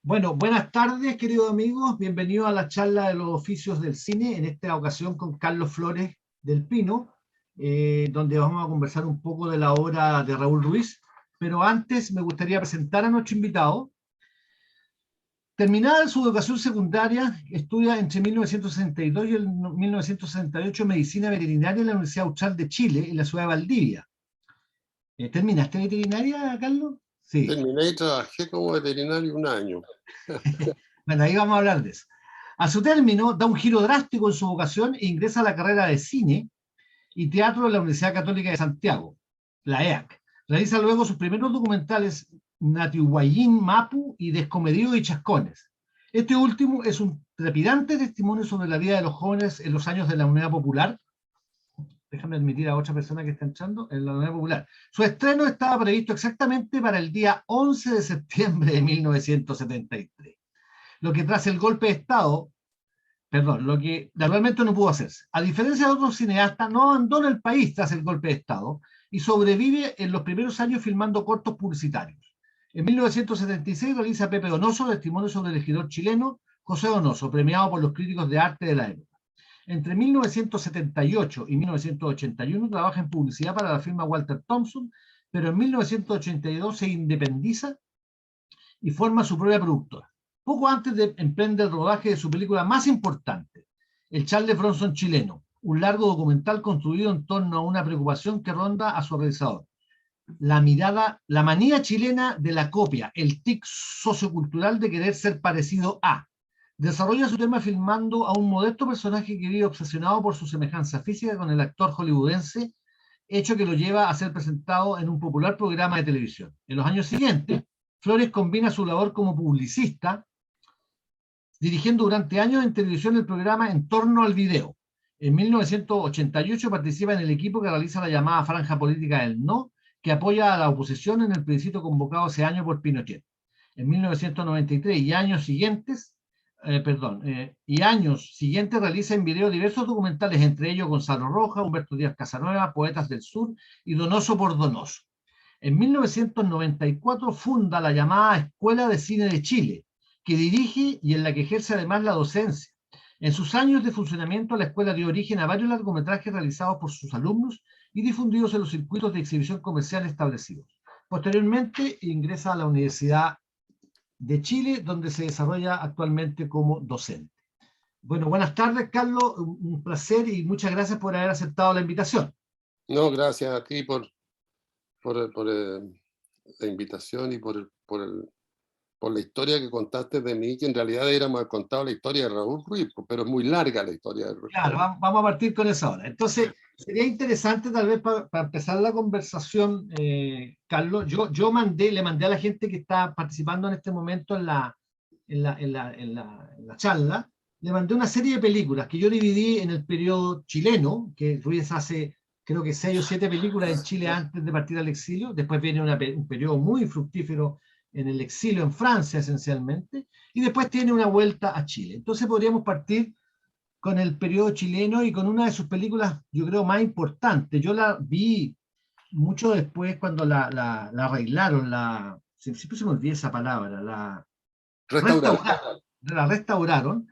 Bueno, buenas tardes, queridos amigos. Bienvenidos a la charla de los oficios del cine, en esta ocasión con Carlos Flores del Pino, donde vamos a conversar un poco de la obra de Raúl Ruiz. Pero antes me gustaría presentar a nuestro invitado. Terminada su educación secundaria, estudia entre 1962 y el 1968 medicina veterinaria en la Universidad Austral de Chile, en la ciudad de Valdivia. ¿Terminaste veterinaria, Carlos? Sí. Terminé y trabajé como veterinario un año. Bueno, ahí vamos a hablar de eso. A su término, da un giro drástico en su vocación e ingresa a la carrera de cine y teatro de la Universidad Católica de Santiago, la EAC. Realiza luego sus primeros documentales Natihuayín, Mapu y Descomedidos y Chascones. Este último es un trepidante testimonio sobre la vida de los jóvenes en los años de la Unidad Popular. Déjame admitir a otra persona que está entrando en la Unidad Popular. Su estreno estaba previsto exactamente para el día 11 de septiembre de 1973. Lo que tras el golpe de Estado, lo que naturalmente no pudo hacerse. A diferencia de otros cineastas, no abandona el país tras el golpe de Estado y sobrevive en los primeros años filmando cortos publicitarios. En 1976 realiza Pepe Donoso, testimonio sobre el regidor chileno José Donoso, premiado por los críticos de arte de la época. Entre 1978 y 1981 trabaja en publicidad para la firma Walter Thompson, pero en 1982 se independiza y forma su propia productora. Poco antes de emprender el rodaje de su película más importante, El Charles Bronson chileno, un largo documental construido en torno a una preocupación que ronda a su realizador. La manía chilena de la copia, el tic sociocultural de querer ser parecido a. Desarrolla su tema filmando a un modesto personaje que vive obsesionado por su semejanza física con el actor hollywoodense, hecho que lo lleva a ser presentado en un popular programa de televisión. En los años siguientes, Flores combina su labor como publicista, dirigiendo durante años en televisión el programa En torno al video. En 1988 participa en el equipo que realiza la llamada Franja Política del No, que apoya a la oposición en el plebiscito convocado ese año por Pinochet. En 1993 y años siguientes realiza en video diversos documentales, entre ellos Gonzalo Rojas, Humberto Díaz Casanueva, Poetas del Sur y Donoso por Donoso. En 1994 funda la llamada Escuela de Cine de Chile, que dirige y en la que ejerce además la docencia. En sus años de funcionamiento, la escuela dio origen a varios largometrajes realizados por sus alumnos y difundidos en los circuitos de exhibición comercial establecidos. Posteriormente ingresa a la Universidad de Chile, donde se desarrolla actualmente como docente. Bueno, buenas tardes, Carlos. Un placer y muchas gracias por haber aceptado la invitación. No, gracias a ti por la invitación y por la historia que contaste de mí, que en realidad éramos contado la historia de Raúl Ruiz, pero es muy larga la historia de Raúl. Claro, vamos a partir con eso ahora. Entonces, sería interesante tal vez para empezar la conversación, Carlos, le mandé a la gente que está participando en este momento en la charla, le mandé una serie de películas que yo dividí en el periodo chileno, que Ruiz hace creo que 6 o 7 películas en Chile antes de partir al exilio, después viene un periodo muy fructífero en el exilio en Francia esencialmente, y después tiene una vuelta a Chile. Entonces podríamos partir con el periodo chileno y con una de sus películas, yo creo, más importantes. Yo la vi mucho después cuando la arreglaron, siempre se me olvida esa palabra, Restaurante. la restauraron,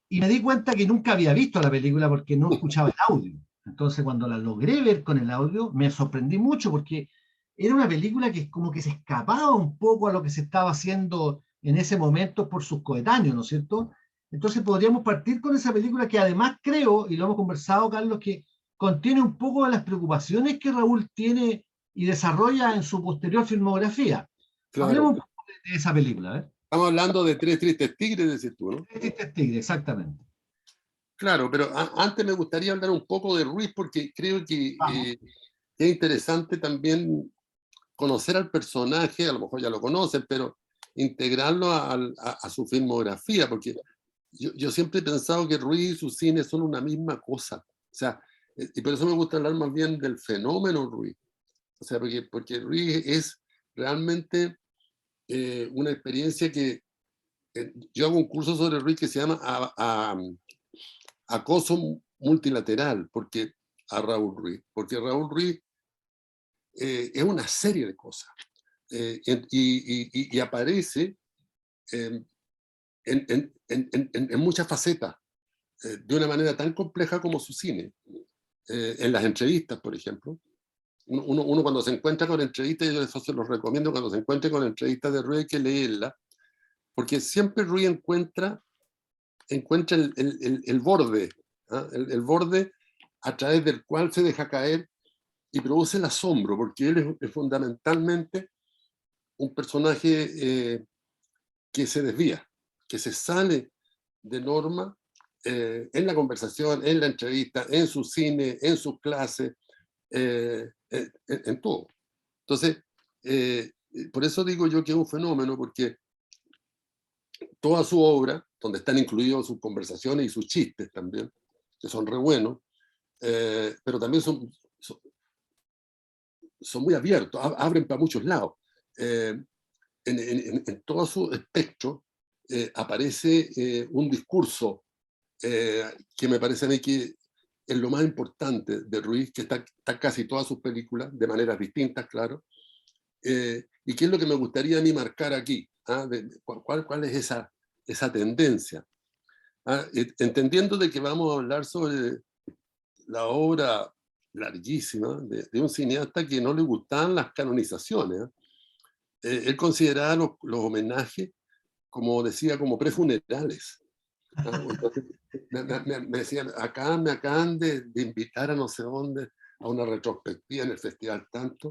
y me di cuenta que nunca había visto la película porque no escuchaba el audio. Entonces cuando la logré ver con el audio, me sorprendí mucho porque era una película que como que se escapaba un poco a lo que se estaba haciendo en ese momento por sus coetáneos, ¿no es cierto? Entonces podríamos partir con esa película que además creo, y lo hemos conversado, Carlos, que contiene un poco de las preocupaciones que Raúl tiene y desarrolla en su posterior filmografía. Claro. Hablemos un poco de esa película. Estamos hablando de Tres Tristes Tigres, decís tú, ¿no? Tigre, exactamente. Claro, pero antes me gustaría hablar un poco de Ruiz porque creo que es interesante también conocer al personaje, a lo mejor ya lo conocen, pero integrarlo a su filmografía, porque yo siempre he pensado que Ruiz y su cine son una misma cosa. O sea, y por eso me gusta hablar más bien del fenómeno Ruiz. O sea, porque Ruiz es realmente una experiencia que yo hago un curso sobre Ruiz que se llama Acoso Multilateral, porque a Raúl Ruiz, porque Raúl Ruiz es una serie de cosas y aparece en muchas facetas, de una manera tan compleja como su cine. En las entrevistas, por ejemplo. Uno cuando se encuentra con entrevistas, yo eso se los recomiendo, cuando se encuentre con entrevistas de Ruiz hay que leerla, porque siempre Ruiz encuentra el borde, ¿ah? El borde a través del cual se deja caer y produce el asombro, porque él es fundamentalmente un personaje que se desvía, que se sale de norma en la conversación, en la entrevista, en su cine, en sus clases, en todo. Entonces, por eso digo yo que es un fenómeno, porque toda su obra, donde están incluidos sus conversaciones y sus chistes también, que son re buenos, pero también son muy abiertos, abren para muchos lados. En todo su espectro aparece un discurso que me parece a mí que es lo más importante de Ruiz, que está casi todas sus películas, de maneras distintas, claro, y qué es lo que me gustaría a mí marcar aquí, ¿ah? ¿Cuál es esa tendencia? ¿Ah? Entendiendo de que vamos a hablar sobre la obra larguísima de un cineasta que no le gustaban las canonizaciones. Él consideraba los homenajes, como decía, como prefunerales. ¿Ah? Entonces, me decían, acá me acaban de invitar a no sé dónde, a una retrospectiva en el festival tanto,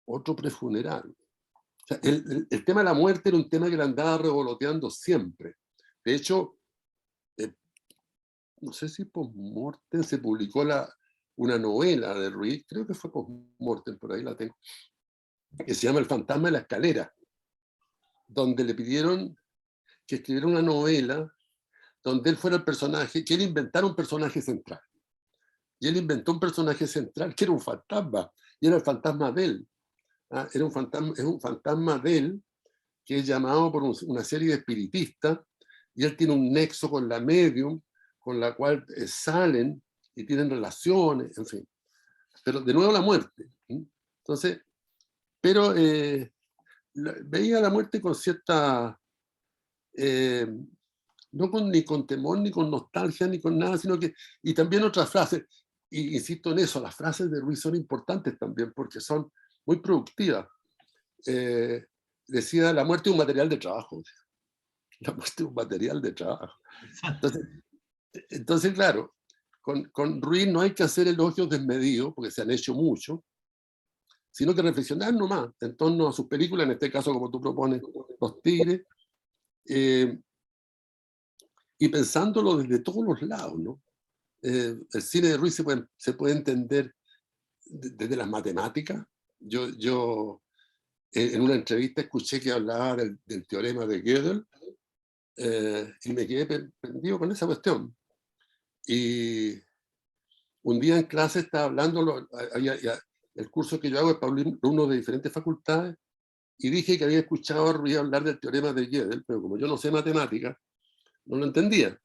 otro prefuneral. O sea, el tema de la muerte era un tema que le andaba revoloteando siempre. De hecho, no sé si post-mortem se publicó una novela de Ruiz, creo que fue post-mortem, por ahí la tengo, que se llama El fantasma de la escalera, donde le pidieron que escribiera una novela donde él fuera el personaje, que él inventara un personaje central. Y él inventó un personaje central que era un fantasma, y era el fantasma de él. ¿Ah? Era un fantasma, es un fantasma de él que es llamado por una serie de espiritistas, y él tiene un nexo con la medium, con la cual salen y tienen relaciones, en fin. Pero de nuevo la muerte. Entonces, pero veía la muerte con cierta, ni con temor, ni con nostalgia, ni con nada, sino que, y también otras frases, y insisto en eso, las frases de Ruiz son importantes también, porque son muy productivas. Decía, la muerte es un material de trabajo. La muerte es un material de trabajo. Entonces claro, con Ruiz no hay que hacer elogios desmedidos, porque se han hecho mucho, sino que reflexionar nomás en torno a sus películas, en este caso, como tú propones, Los Tigres, y pensándolo desde todos los lados, ¿no? El cine de Ruiz se puede entender desde las matemáticas. Yo en una entrevista escuché que hablaba del teorema de Gödel, y me quedé prendido con esa cuestión. Y un día en clase estaba hablando, el curso que yo hago es para alumnos de diferentes facultades, y dije que había escuchado a Ruiz hablar del teorema de Gödel, pero como yo no sé matemáticas, no lo entendía.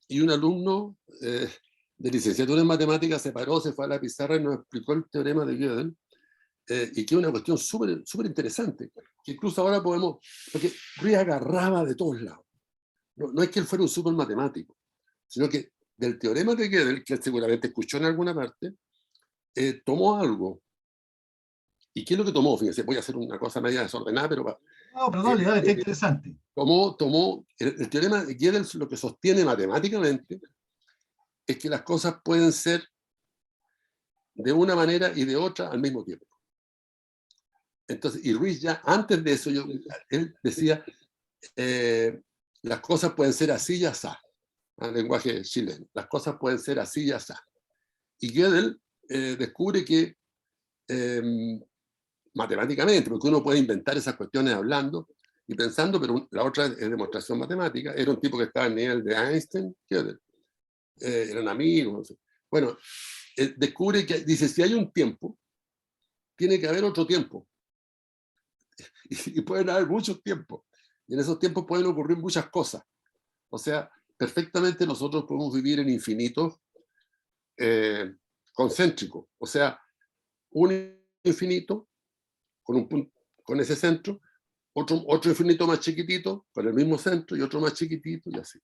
Y un alumno de licenciatura en matemáticas se paró, se fue a la pizarra y nos explicó el teorema de Gödel, y que es una cuestión súper interesante, que incluso ahora podemos, porque Ruiz agarraba de todos lados. No es que él fuera un súper matemático, sino que del teorema de Gödel, que él seguramente escuchó en alguna parte, tomó algo. ¿Y qué es lo que tomó? Fíjense, voy a hacer una cosa media desordenada, pero No, pero dale, está interesante. tomó el teorema de Gödel, lo que sostiene matemáticamente es que las cosas pueden ser de una manera y de otra al mismo tiempo. Entonces, y Ruiz ya antes de eso, él decía, las cosas pueden ser así y así, en lenguaje chileno, las cosas pueden ser así y así. Y Gödel descubre que matemáticamente, porque uno puede inventar esas cuestiones hablando y pensando, pero la otra es demostración matemática. Era un tipo que estaba al nivel de Einstein, Gödel. Eran amigos. No sé. Bueno, descubre que, dice, si hay un tiempo, tiene que haber otro tiempo. Y pueden haber muchos tiempos. Y en esos tiempos pueden ocurrir muchas cosas. O sea, perfectamente nosotros podemos vivir en infinitos concéntricos. O sea, un infinito con ese centro, otro infinito más chiquitito, con el mismo centro, y otro más chiquitito, y así.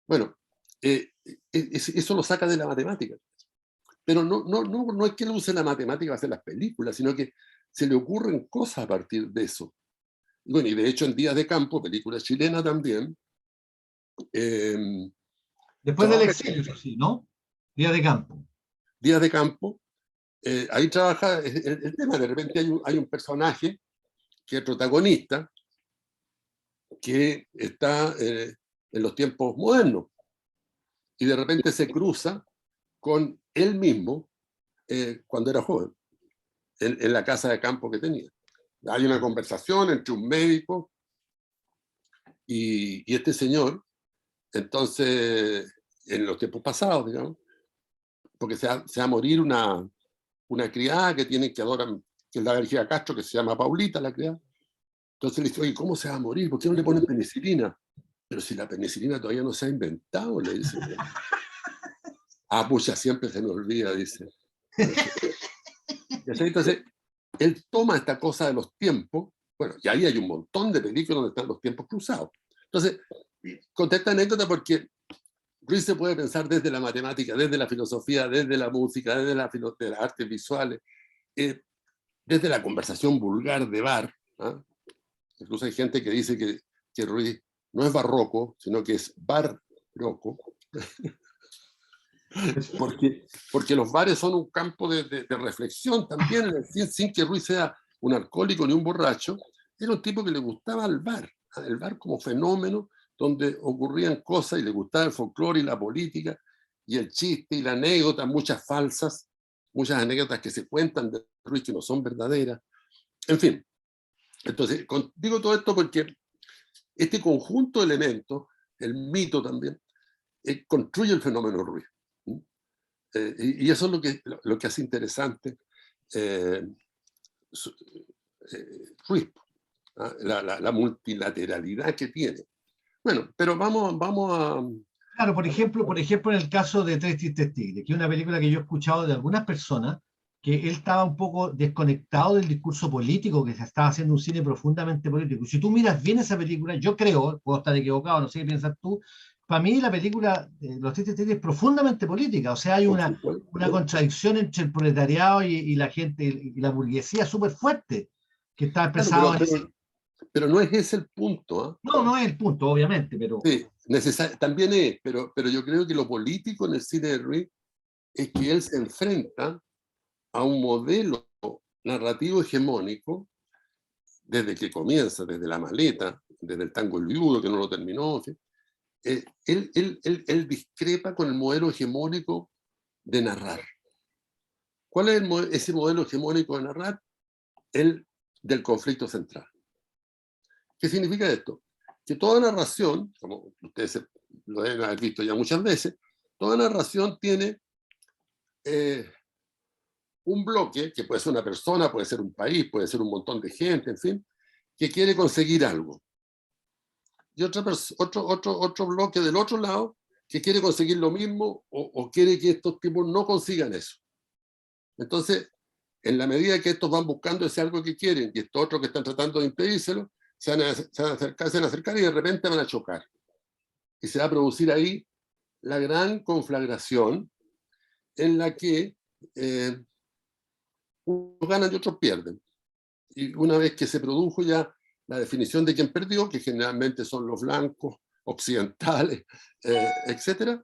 Bueno, eso lo saca de la matemática. Pero no es que él use la matemática para hacer las películas, sino que se le ocurren cosas a partir de eso. Y bueno, y de hecho en Días de Campo, película chilena también, Después del trabaja exilio, eso sí, ¿no? Día de campo. Días de Campo, ahí trabaja el tema, de repente hay un personaje que es protagonista, que está en los tiempos modernos, y de repente se cruza con él mismo cuando era joven, en la casa de campo que tenía. Hay una conversación entre un médico y este señor, entonces, en los tiempos pasados, digamos, porque se va a morir una criada que tienen que adoran, que es la Virginia Castro, que se llama Paulita, la criada. Entonces le dice, oye, ¿cómo se va a morir? ¿Por qué no le ponen penicilina? Pero si la penicilina todavía no se ha inventado, le dice. Ah, pucha, siempre se me olvida, dice. Entonces, él toma esta cosa de los tiempos, bueno, y ahí hay un montón de películas donde están los tiempos cruzados. Entonces, conté esta anécdota porque Ruiz se puede pensar desde la matemática, desde la filosofía, desde la música, desde de las artes visuales, desde la conversación vulgar de bar. ¿Ah? Incluso hay gente que dice que Ruiz no es barroco, sino que es barroco. Porque los bares son un campo de reflexión también, sin que Ruiz sea un alcohólico ni un borracho. Era un tipo que le gustaba el bar como fenómeno donde ocurrían cosas y le gustaba el folclore y la política y el chiste y la anécdota, muchas falsas, muchas anécdotas que se cuentan de Ruiz que no son verdaderas. En fin, entonces digo todo esto porque este conjunto de elementos, el mito también, construye el fenómeno Ruiz. Y eso es lo que hace interesante Ruiz, ¿ah? La multilateralidad que tiene. Bueno, pero vamos a... Claro, por ejemplo, en el caso de Tres Tristes Tigres, que es una película que yo he escuchado de algunas personas, que él estaba un poco desconectado del discurso político, que se estaba haciendo un cine profundamente político. Si tú miras bien esa película, yo creo, puedo estar equivocado, no sé qué piensas tú, para mí la película Los Tristes Tigres es profundamente política, o sea, hay Por supuesto. una contradicción entre el proletariado y la gente, y la burguesía súper fuerte, que está Claro, expresado en ese... pero no es ese el punto. ¿Eh? No, no es el punto, obviamente, pero... Sí, también es, pero yo creo que lo político en el cine de Ruiz es que él se enfrenta a un modelo narrativo hegemónico desde que comienza, desde La Maleta, desde el Tango el Viudo, que no lo terminó. En fin. Él discrepa con el modelo hegemónico de narrar. ¿Cuál es ese modelo hegemónico de narrar? El del conflicto central. ¿Qué significa esto? Que toda narración, como ustedes lo deben haber visto ya muchas veces, toda narración tiene un bloque, que puede ser una persona, puede ser un país, puede ser un montón de gente, en fin, que quiere conseguir algo. Y otro bloque del otro lado que quiere conseguir lo mismo o quiere que estos tipos no consigan eso. Entonces, en la medida que estos van buscando ese algo que quieren y estos otros que están tratando de impedírselo, se van a acercar y de repente van a chocar. Y se va a producir ahí la gran conflagración en la que unos ganan y otros pierden. Y una vez que se produjo ya la definición de quién perdió, que generalmente son los blancos, occidentales, etc.,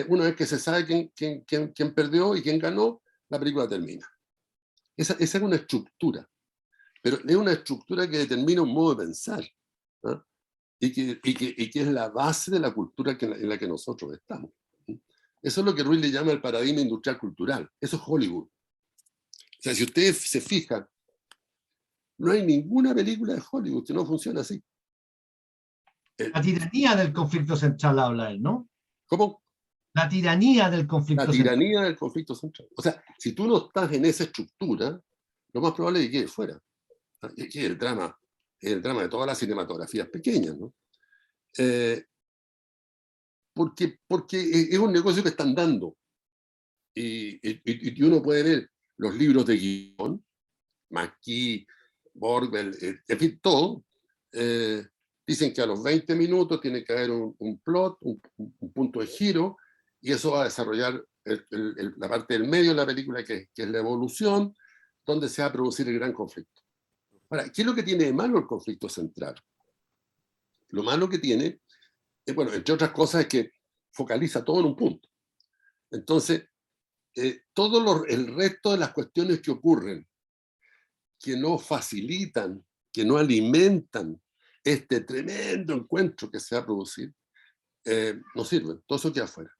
una vez que se sabe quién perdió y quién ganó, la película termina. Esa es una estructura, pero es una estructura que determina un modo de pensar, ¿no? y que es la base de la cultura en la que nosotros estamos. Eso es lo que Ruiz le llama el paradigma industrial cultural. Eso es Hollywood. O sea, si ustedes se fijan, no hay ninguna película de Hollywood que no funcione así. La tiranía del conflicto central habla él, ¿no? ¿Cómo? La tiranía del La conflicto central. tiranía del conflicto central. O sea, si tú no estás en esa estructura, lo más probable es que quedes fuera. Y aquí es el drama de todas las cinematografías pequeñas, ¿no? Porque es un negocio que están dando. Y uno puede ver los libros de guión, Maquis, Borg, en fin, todo, dicen que a los 20 minutos tiene que haber un plot, un punto de giro, y eso va a desarrollar la parte del medio de la película, que es la evolución, donde se va a producir el gran conflicto. Ahora, ¿qué es lo que tiene de malo el conflicto central? Lo malo que tiene, bueno, entre otras cosas, es que focaliza todo en un punto. Entonces, el resto de las cuestiones que ocurren, que no facilitan, que no alimentan este tremendo encuentro que se va a producir, no sirven. Todo eso queda afuera.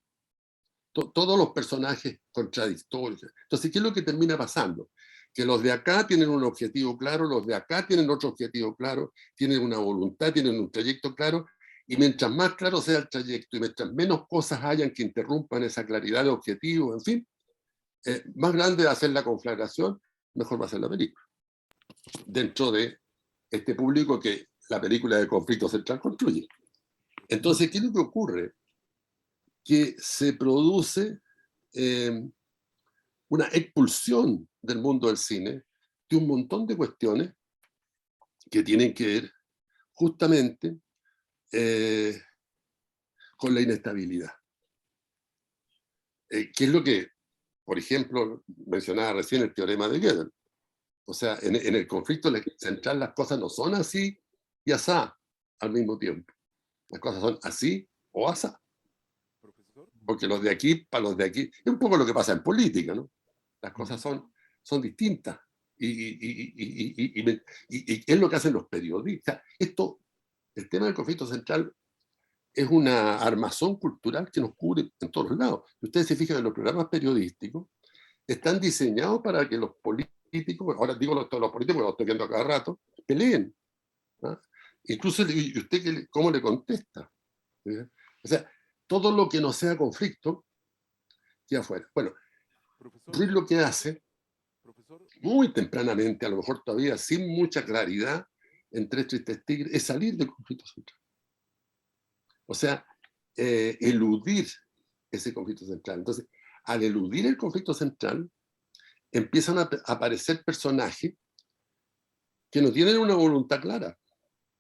Todos los personajes contradictorios. Entonces, ¿qué es lo que termina pasando? Que los de acá tienen un objetivo claro, los de acá tienen otro objetivo claro, tienen una voluntad, tienen un trayecto claro, y mientras más claro sea el trayecto y mientras menos cosas hayan que interrumpan esa claridad de objetivo, en fin, más grande va a ser la conflagración, mejor va a ser la película. Dentro de este público que la película de conflicto central construye. Entonces, ¿qué es lo que ocurre? Que se produce una expulsión del mundo del cine de un montón de cuestiones que tienen que ver justamente con la inestabilidad. ¿Qué es lo que, por ejemplo, mencionaba recién el teorema de Gödel? O sea, en el conflicto central las cosas no son así y asá al mismo tiempo. Las cosas son así o asá. Porque los de aquí, para los de aquí, es un poco lo que pasa en política, ¿no? Las cosas son distintas. Y es lo que hacen los periodistas. El tema del conflicto central es una armazón cultural que nos cubre en todos los lados. Si ustedes se fijan en los programas periodísticos, están diseñados para que los políticos, ahora digo los políticos, porque los estoy viendo a cada rato, peleen. ¿Ah? Incluso, ¿y usted cómo le contesta? ¿Sí? O sea, todo lo que no sea conflicto queda afuera. Bueno, Ruiz lo que hace, muy tempranamente, a lo mejor todavía sin mucha claridad, en Tres Tristes Tigres, es salir del conflicto central. O sea, eludir ese conflicto central. Entonces, al eludir el conflicto central, empiezan a aparecer personajes que no tienen una voluntad clara,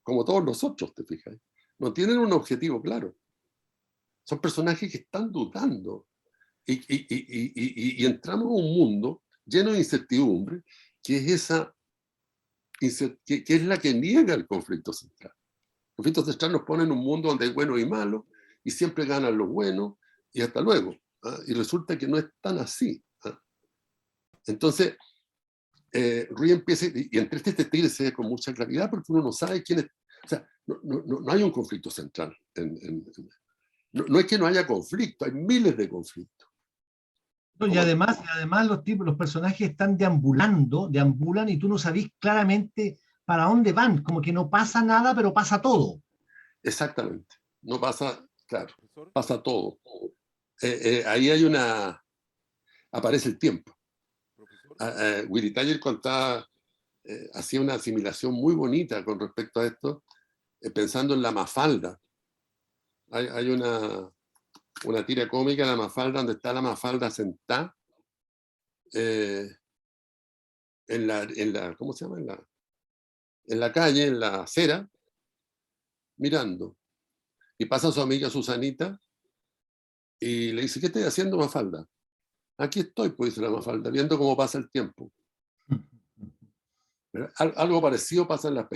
como todos nosotros, te fijas. No tienen un objetivo claro. Son personajes que están dudando. Y entramos a un mundo lleno de incertidumbre, que es que es la que niega el conflicto central. El conflicto central nos pone en un mundo donde hay buenos y malos, y siempre ganan los buenos, y hasta luego. ¿Ah? Y resulta que no es tan así. ¿Ah? Entonces, Rui empieza, y entre este tigre se ve con mucha claridad, porque uno no sabe quién es. O sea, no hay un conflicto central. No es que no haya conflicto, hay miles de conflictos. No, y además los personajes están deambulan y tú no sabes claramente para dónde van, como que no pasa nada, pero pasa todo. Exactamente. No pasa, claro, pasa todo. Ahí aparece el tiempo. Willy Taller contaba, hacía una asimilación muy bonita con respecto a esto, pensando en la Mafalda. Hay una tira cómica de la Mafalda, donde está la Mafalda sentada ¿cómo se llama? En la calle, en la acera, mirando. Y pasa su amiga Susanita y le dice: ¿qué estoy haciendo, Mafalda? Aquí estoy, pues, dice la Mafalda, viendo cómo pasa el tiempo. Algo parecido pasa en las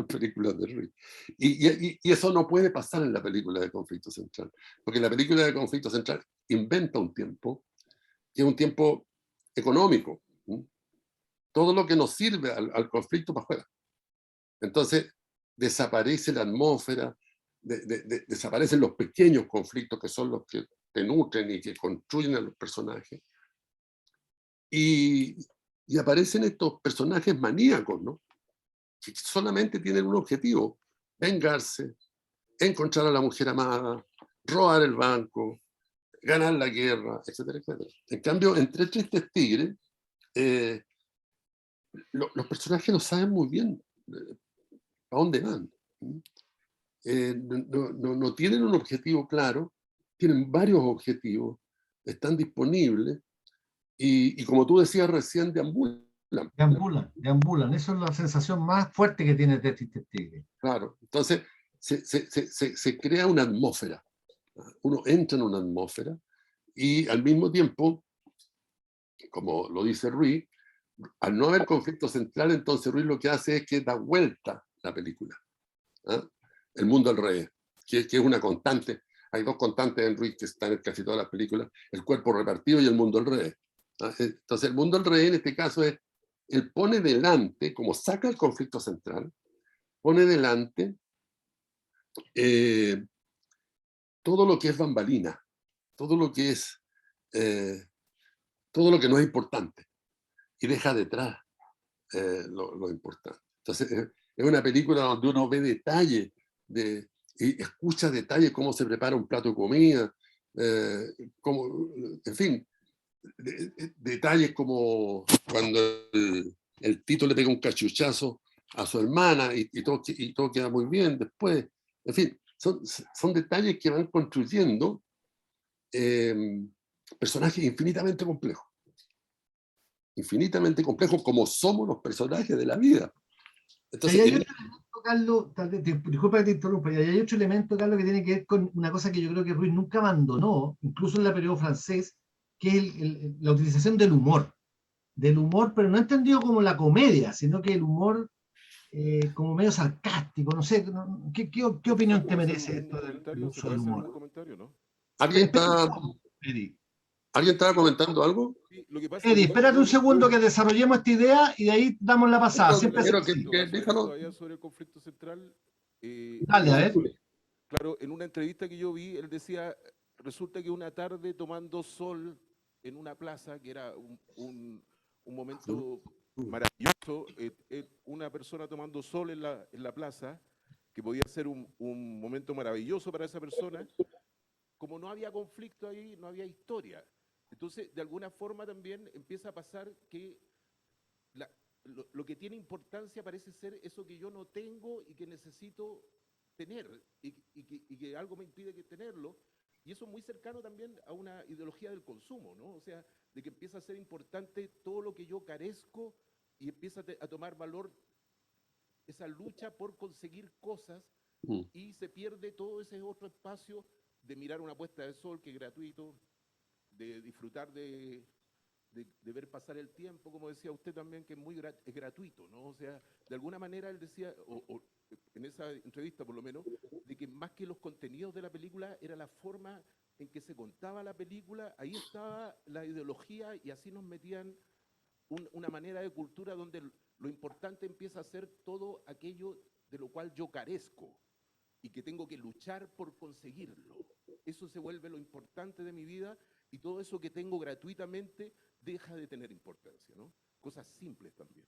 películas de Ruiz. Y eso no puede pasar en la película de Conflicto Central, porque la película de Conflicto Central inventa un tiempo, que es un tiempo económico. Todo lo que nos sirve al conflicto para afuera. Entonces, desaparece la atmósfera, desaparecen los pequeños conflictos que son los que te nutren y que construyen a los personajes. Y aparecen estos personajes maníacos, ¿no? Que solamente tienen un objetivo: vengarse, encontrar a la mujer amada, robar el banco, ganar la guerra, etcétera, etcétera. En cambio, entre Tristes Tigres, los personajes no saben muy bien a dónde van. No tienen un objetivo claro, tienen varios objetivos, están disponibles, y como tú decías recién, deambulan. Deambulan. Eso es la sensación más fuerte que tiene Detective Tigre. Claro. Entonces, se crea una atmósfera. Uno entra en una atmósfera y al mismo tiempo, como lo dice Ruiz, al no haber conflicto central, entonces Ruiz lo que hace es que da vuelta la película. ¿Ah? El mundo al revés, que es una constante. Hay dos constantes en Ruiz que están en casi todas las películas, el cuerpo repartido y el mundo al revés. ¿Ah? Entonces el mundo al revés en este caso es, él pone delante, como saca el conflicto central, pone delante todo lo que es bambalina, todo lo que es, todo lo que no es importante, y deja detrás lo importante. Entonces, es una película donde uno ve detalles y escucha detalles, cómo se prepara un plato de comida, cómo, en fin, detalles como cuando el Tito le pega un cachuchazo a su hermana y todo queda muy bien después. En fin, son detalles que van construyendo personajes infinitamente complejos como somos los personajes de la vida. Ahí Entonces, hay otro elemento, Carlos, disculpa que te interrumpa, y ahí hay otro elemento, Carlos, que tiene que ver con una cosa que yo creo que Ruiz nunca abandonó, incluso en el periodo francés, que es la utilización del humor, pero no entendido como la comedia, sino que el humor como medio sarcástico, no sé, ¿qué opinión te merece esto del ¿Se uso puede del hacer algún humor? comentario, no? ¿alguien Espera un está, segundo, Eri. ¿alguien estaba comentando algo? Sí, lo que pasa es Eri, que espérate un segundo que desarrollemos esta idea y de ahí damos la pasada, Pero siempre quiero hacemos que, así. algo déjalo. todavía sobre el conflicto central. Dale, a ver. Claro, en una entrevista que yo vi, él decía, resulta que una tarde tomando sol en una plaza, que era un momento maravilloso, una persona tomando sol en la plaza, que podía ser un momento maravilloso para esa persona, como no había conflicto ahí, no había historia. Entonces, de alguna forma también empieza a pasar que la, lo que tiene importancia parece ser eso que yo no tengo y que necesito tener y que algo me impide que tenerlo. Y eso es muy cercano también a una ideología del consumo, ¿no? O sea, de que empieza a ser importante todo lo que yo carezco y empieza a tomar valor esa lucha por conseguir cosas y se pierde todo ese otro espacio de mirar una puesta de sol que es gratuito, de disfrutar de ver pasar el tiempo, como decía usted también, que es muy es gratuito, ¿no? O sea, de alguna manera él decía, o en esa entrevista por lo menos, de que más que los contenidos de la película era la forma en que se contaba la película, ahí estaba la ideología y así nos metían una manera de cultura donde lo importante empieza a ser todo aquello de lo cual yo carezco y que tengo que luchar por conseguirlo. Eso se vuelve lo importante de mi vida y todo eso que tengo gratuitamente deja de tener importancia, ¿no? Cosas simples también.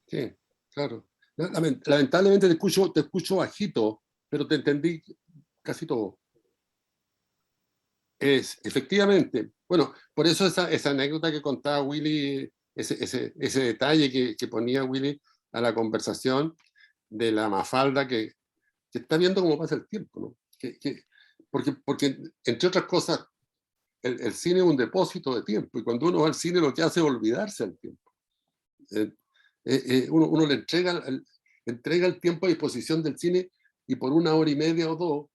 Sí, claro. Lamentablemente te escucho bajito, pero te entendí casi todo. Efectivamente, bueno, por eso esa anécdota que contaba Willy, ese detalle que ponía Willy a la conversación de la Mafalda que está viendo cómo pasa el tiempo, ¿no? Porque, entre otras cosas, el cine es un depósito de tiempo y cuando uno va al cine lo que hace es olvidarse del tiempo. Uno le entrega el tiempo a disposición del cine y por una hora y media o dos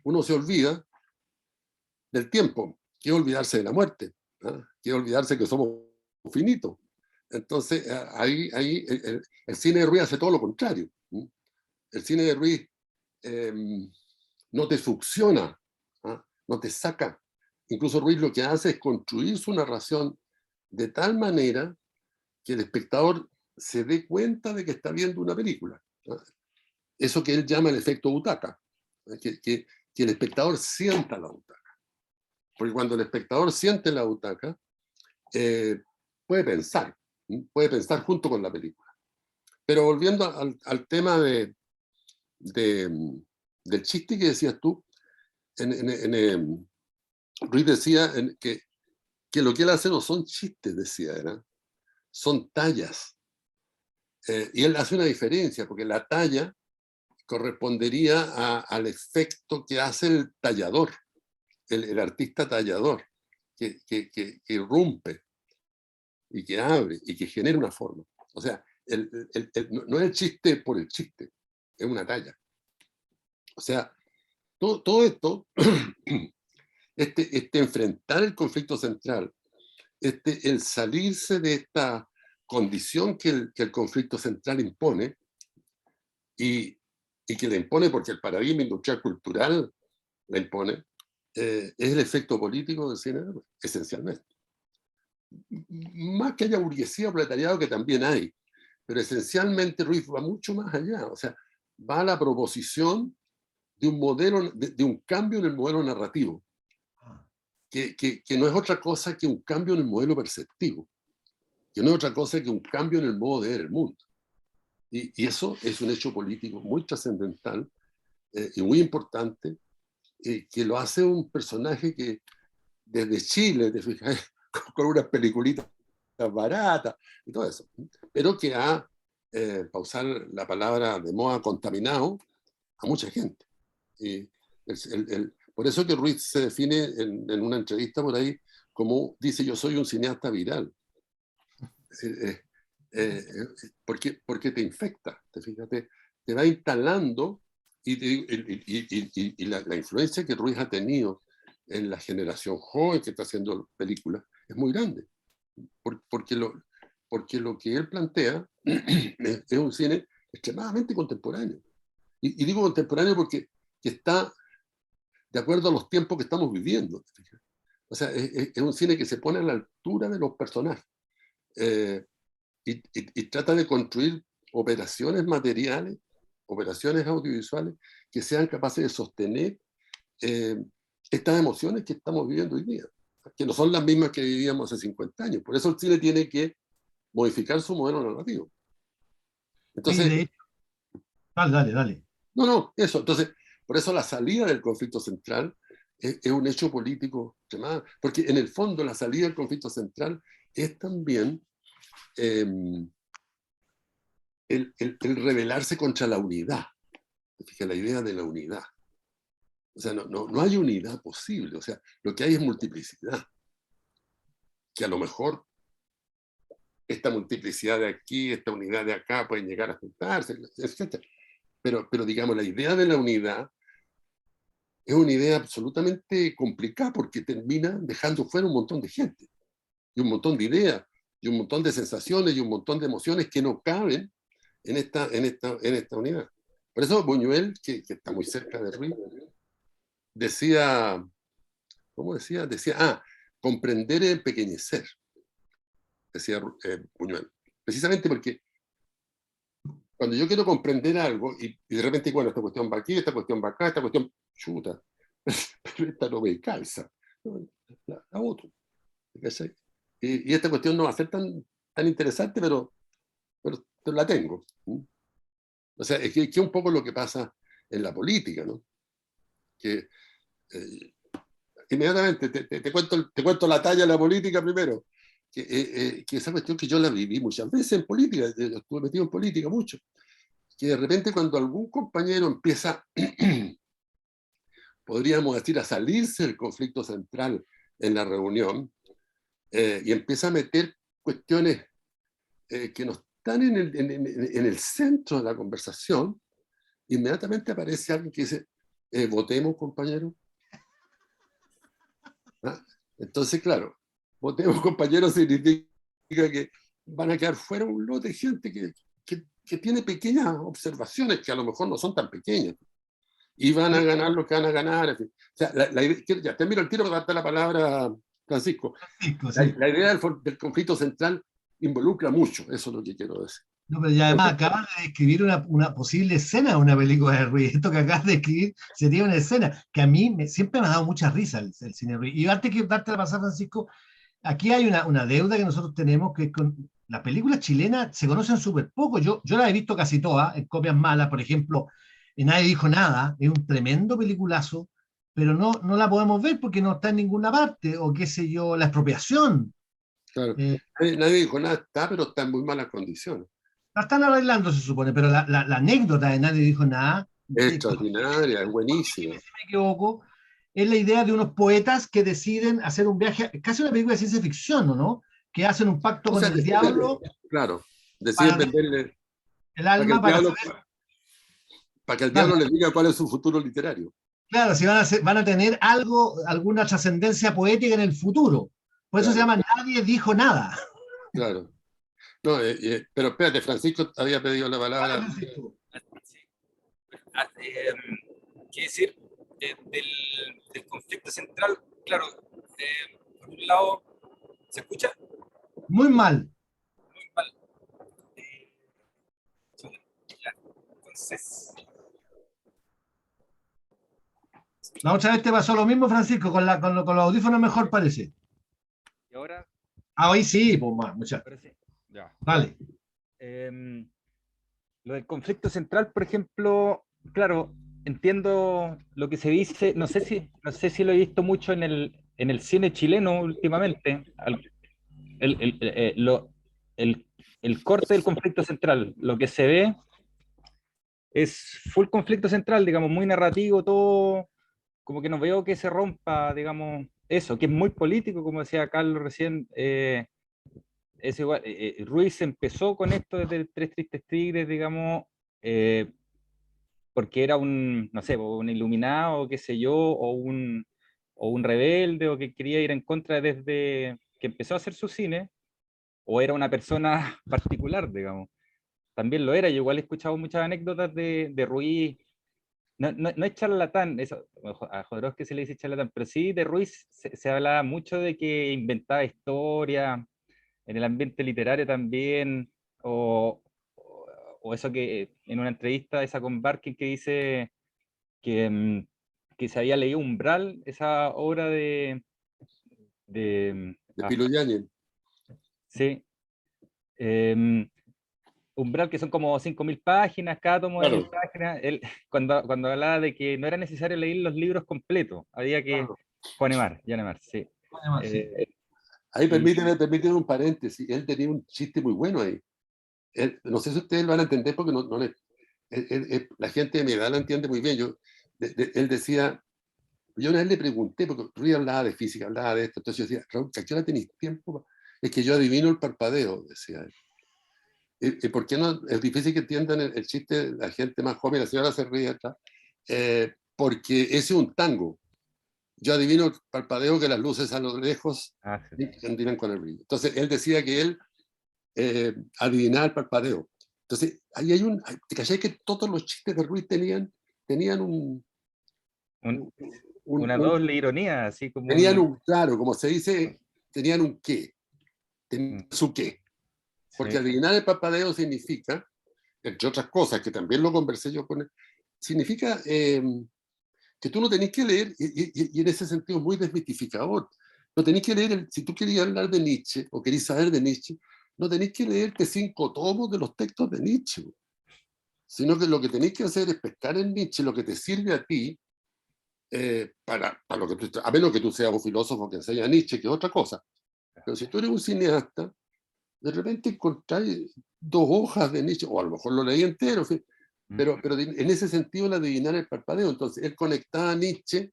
uno se olvida del tiempo, que es olvidarse de la muerte, ¿no? Que es olvidarse que somos finitos. Entonces, ahí el cine de Ruiz hace todo lo contrario. ¿No? El cine de Ruiz no te succiona, ¿no? No te saca. Incluso Ruiz lo que hace es construir su narración de tal manera que el espectador se dé cuenta de que está viendo una película, ¿no? Eso que él llama el efecto butaca, ¿no? Que el espectador sienta la butaca. Porque cuando el espectador siente la butaca, puede pensar junto con la película. Pero volviendo al tema del chiste que decías tú, Ruiz decía que lo que él hace no son chistes, decía, son tallas. Y él hace una diferencia, porque la talla correspondería al efecto que hace el tallador, el artista tallador, que irrumpe. y que abre, y que genera una forma. O sea, no es el chiste por el chiste, es una talla. O sea, todo esto, enfrentar el conflicto central, el salirse de esta condición que el conflicto central impone, y que le impone porque el paradigma industrial cultural la impone, es el efecto político del cine, esencialmente. Más que haya burguesía o proletariado, que también hay, pero esencialmente Ruiz va mucho más allá, o sea, va a la proposición de un modelo, de un cambio en el modelo narrativo, que no es otra cosa que un cambio en el modelo perceptivo, que no es otra cosa que un cambio en el modo de ver el mundo. Y eso es un hecho político muy trascendental y muy importante, que lo hace un personaje que desde Chile, te fijas, con unas peliculitas baratas y todo eso, pero que ha, para usar la palabra de moda, contaminado a mucha gente. Y por eso que Ruiz se define en una entrevista por ahí como, dice, yo soy un cineasta viral. Es decir, porque te infecta, te fijas, te va instalando, y la influencia que Ruiz ha tenido en la generación joven que está haciendo películas es muy grande, porque lo que él plantea es un cine extremadamente contemporáneo. Y digo contemporáneo porque que está de acuerdo a los tiempos que estamos viviendo. O sea, es un cine que se pone a la altura de los personajes. Y trata de construir operaciones materiales, operaciones audiovisuales que sean capaces de sostener estas emociones que estamos viviendo hoy día, que no son las mismas que vivíamos hace 50 años. Por eso el cine tiene que modificar su modelo narrativo. Entonces, dale. no, eso. Entonces, por eso la salida del conflicto central es un hecho político extremadamente, porque en el fondo la salida del conflicto central es también el rebelarse contra la unidad. Fíjate, la idea de la unidad. O sea, no hay unidad posible. O sea, lo que hay es multiplicidad. Que a lo mejor esta multiplicidad de aquí, esta unidad de acá, pueden llegar a juntarse, etc. Pero digamos, la idea de la unidad es una idea absolutamente complicada porque termina dejando fuera un montón de gente, y un montón de ideas, y un montón de sensaciones, y un montón de emociones que no caben en esta unidad. Por eso Buñuel, que está muy cerca de Ruiz, decía, ¿cómo decía? Decía, comprender es empequeñecer, decía Buñuel. Precisamente porque cuando yo quiero comprender algo, y de repente, bueno, esta cuestión va aquí, esta cuestión va acá, esta cuestión, chuta, pero esta no me calza, la otro. Y esta cuestión no va a ser tan interesante, pero la tengo. O sea, es que un poco lo que pasa en la política, ¿no? Que inmediatamente te cuento la talla de la política primero, que esa cuestión que yo la viví muchas veces en política, estuve metido en política mucho, que de repente cuando algún compañero empieza, podríamos decir, a salirse del conflicto central en la reunión, y empieza a meter cuestiones que no están en el centro de la conversación, inmediatamente aparece alguien que dice, votemos, compañero. ¿Ah? Entonces, claro, votemos, compañeros, significa que van a quedar fuera un lote de gente que tiene pequeñas observaciones que a lo mejor no son tan pequeñas, y van a ganar lo que van a ganar. En fin. O sea, ya te miro el tiro para darte la palabra, Francisco. Sí. La idea del conflicto central involucra mucho, eso es lo que quiero decir. No, pero y además acabas de describir una posible escena de una película de Ruiz. Esto que acabas de describir sería una escena que a mí siempre me ha dado mucha risa el cine de Ruiz. Y antes que darte la pasada, Francisco, aquí hay una deuda que nosotros tenemos, que es con las películas chilenas se conocen súper poco. Yo las he visto casi todas, en copias malas, por ejemplo, Nadie dijo nada, es un tremendo peliculazo, pero no la podemos ver porque no está en ninguna parte, o qué sé yo, La Expropiación. Claro. Nadie dijo nada, pero está en muy malas condiciones. La están arreglando, se supone, pero la anécdota de Nadie dijo nada, Es extraordinaria, es buenísima. si me equivoco, es la idea de unos poetas que deciden hacer un viaje, casi una película de ciencia ficción, ¿no? que hacen un pacto O con sea, el diablo, claro, deciden para venderle el para que alma el para diablo, saber, para que el claro, diablo les diga cuál es su futuro literario. claro, si van a tener algo, alguna trascendencia poética en el futuro. Por eso se Claro, llama Nadie dijo nada. claro. No, pero espérate, Francisco había pedido la Vale, palabra. Francisco. Sí. Ah, ¿Qué decir? Del conflicto central, claro, por un lado, ¿se escucha? Muy mal. Muy mal. Eh, ya, entonces, La otra vez te pasó lo mismo, Francisco, con los audífonos mejor parece. ¿y ahora? Ah, hoy sí, pues más, muchachos. Ahora sí. Ya. Dale. Lo del conflicto central, por ejemplo, claro, entiendo lo que se dice, no sé si lo he visto mucho en el cine chileno últimamente, el, el, eh, lo- el- el corte del conflicto central, lo que se ve es full conflicto central, digamos, muy narrativo, todo, como que no veo que se rompa, digamos, eso, que es muy político, como decía Carlos recién, es igual, Ruiz empezó con esto desde Tres Tristes Tigres, digamos, eh, porque era un, no sé, un iluminado, qué sé yo, o un rebelde, o que quería ir en contra desde que empezó a hacer su cine, o era una persona particular, digamos. También lo era, yo igual he escuchado muchas anécdotas de Ruiz, no es charlatán, eso, a Jodorowsky se le dice charlatán, pero sí de Ruiz se hablaba mucho de que inventaba historia, en el ambiente literario también, o, o eso que en una entrevista esa con Barkin que dice que, que se había leído Umbral, esa obra de De Pilo Yáñez. sí, em, Umbral, que son como 5.000 páginas, cada tomo de 1.000 Claro, páginas, él, cuando hablaba de que no era necesario leer los libros completos, había que, claro. Janemar, sí. Sí. Ahí Y, permíteme un paréntesis. Él tenía un chiste muy bueno ahí. No sé si ustedes lo van a entender porque la gente de mi edad lo entiende muy bien. Él decía, yo una vez le pregunté, porque Ruiz hablaba de física, hablaba de esto, entonces yo decía, Raúl, ¿a qué hora tenéis tiempo? Es que yo adivino el parpadeo, decía él. ¿Y por qué no? Es difícil que entiendan el chiste de la gente más joven, la señora se ríe atrás, porque ese es un tango. Yo adivino el parpadeo que las luces a lo lejos sí. indican con el brillo. Entonces él decía que él adivinaba el parpadeo. Entonces, ahí hay ¿te cachai que todos los chistes de Ruiz tenían Un- un, una doble ironía, así como tenían un... un, claro, como se dice, tenían un qué, tenían su qué. Porque Sí. adivinar el parpadeo significa, entre otras cosas, que también lo conversé yo con él, significa que tú no tenés que leer, y en ese sentido es muy desmitificador, no tenés que leer, si tú querías hablar de Nietzsche o querías saber de Nietzsche, no tenés que leerte 5 tomos de los textos de Nietzsche, sino que lo que tenés que hacer es pescar en Nietzsche lo que te sirve a ti, para lo que a menos que tú seas un filósofo que enseña a Nietzsche, que es otra cosa. Pero si tú eres un cineasta, de repente encontráis 2 hojas de Nietzsche, o a lo mejor lo leí entero, pero en ese sentido el adivinar el parpadeo. Entonces él conectaba a Nietzsche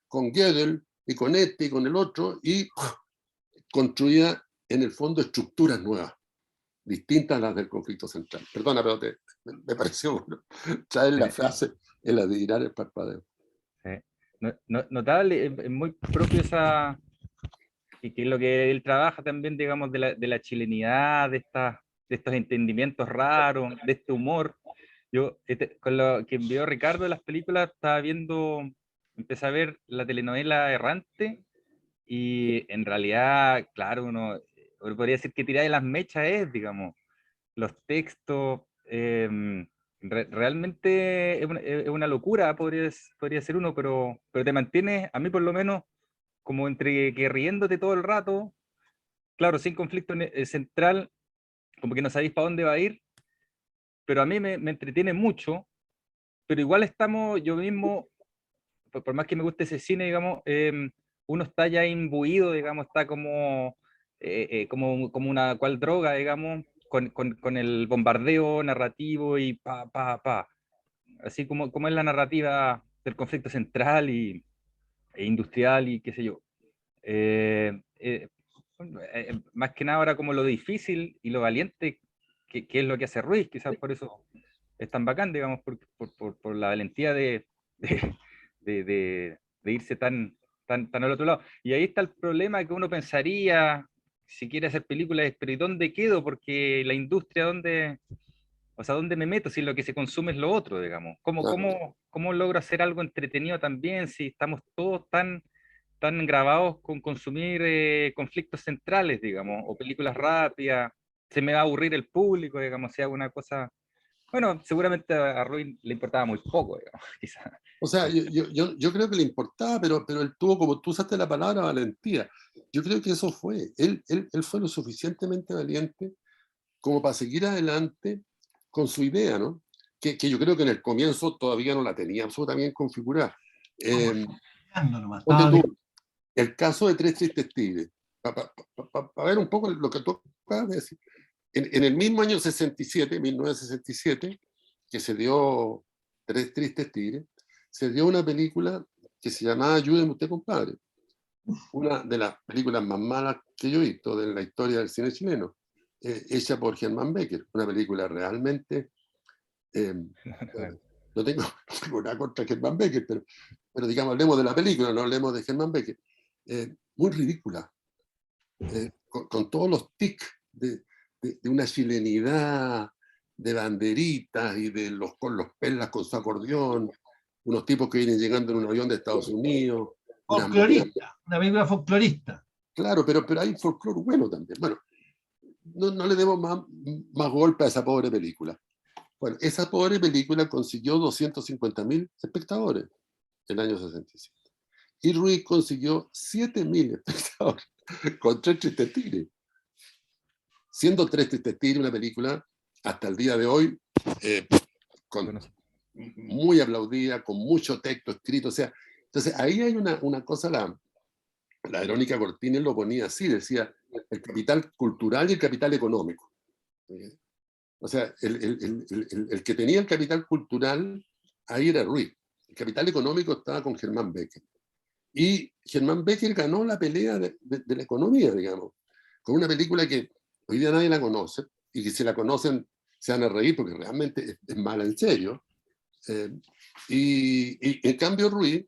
con Gödel y con este y con el otro y construía en el fondo estructuras nuevas, distintas a las del conflicto central. Perdona, pero me pareció bueno traer la frase el adivinar el parpadeo. Sí. Notable, es muy propio esa, y que es lo que él trabaja también, digamos, de la chilenidad, de estos entendimientos raros, de este humor. Yo, con lo que envió Ricardo de las películas, estaba viendo, empecé a ver la telenovela Errante, y en realidad, claro, uno podría decir que tirar de las mechas es, digamos, los textos, realmente es una locura, podría ser uno, pero te mantiene, a mí por lo menos, como entre que riéndote todo el rato, claro, sin conflicto central, como que no sabéis para dónde va a ir, pero a mí me entretiene mucho, pero igual estamos, yo mismo, por más que me guste ese cine, digamos, uno está ya imbuido, digamos, está como una cual droga, digamos, con el bombardeo narrativo y pa, así como es la narrativa del conflicto central e industrial y qué sé yo. Más que nada ahora como lo difícil y lo valiente que es lo que hace Ruiz, quizás por eso es tan bacán, digamos, por la valentía de, de irse tan al otro lado. Y ahí está el problema que uno pensaría, si quiere hacer películas, pero ¿y dónde quedo? Porque la industria, o sea, ¿dónde me meto si lo que se consume es lo otro, digamos? Claro. ¿Cómo logro hacer algo entretenido también si estamos todos tan grabados con consumir conflictos centrales, digamos, o películas rápidas? Se me va a aburrir el público, digamos, si hago una cosa... Bueno, seguramente a Ruin le importaba muy poco, digamos, quizás. O sea, yo creo que le importaba, pero él tuvo, como tú usaste la palabra, valentía. Yo creo que eso fue. Él fue lo suficientemente valiente como para seguir adelante con su idea, ¿no? Que yo creo que en el comienzo todavía no la tenía absolutamente configurada. Eh, Nomás, ponte estaba tú, el caso de Tres Tristes Tigres, para ver un poco lo que tú acabas de decir. En el mismo año 67, 1967, que se dio Tres Tristes Tigres, se dio una película que se llamaba Ayúdeme usted, compadre. Una de las películas más malas que yo he visto de la historia del cine chileno, hecha por Germán Becker. Una película realmente... no tengo nada contra Germán Becker, pero digamos, hablemos de la película, no hablemos de Germán Becker. Muy ridícula, con todos los tics de una chilenidad, de banderitas y con los perlas con su acordeón, unos tipos que vienen llegando en un avión de Estados Unidos, unas monedas. folclorista, una película folclorista. Claro, pero hay folclore bueno también. Bueno, no le demos más golpe a esa pobre película. Bueno, esa pobre película consiguió 250.000 espectadores en el año 67. Y Ruiz consiguió 7.000 espectadores con Tres Tristes Tigres. Siendo Tres Tristes Tigres una película, hasta el día de hoy, muy aplaudida, con mucho texto escrito. O sea, entonces ahí hay una cosa, la Verónica Cortines lo ponía así, decía, el capital cultural y el capital económico. O sea, el que tenía el capital cultural, ahí era Ruiz. El capital económico estaba con Germán Becker. Y Germán Becker ganó la pelea de la economía, digamos, con una película que hoy día nadie la conoce, y que si la conocen se van a reír porque realmente es mala en serio. Y en cambio Ruiz,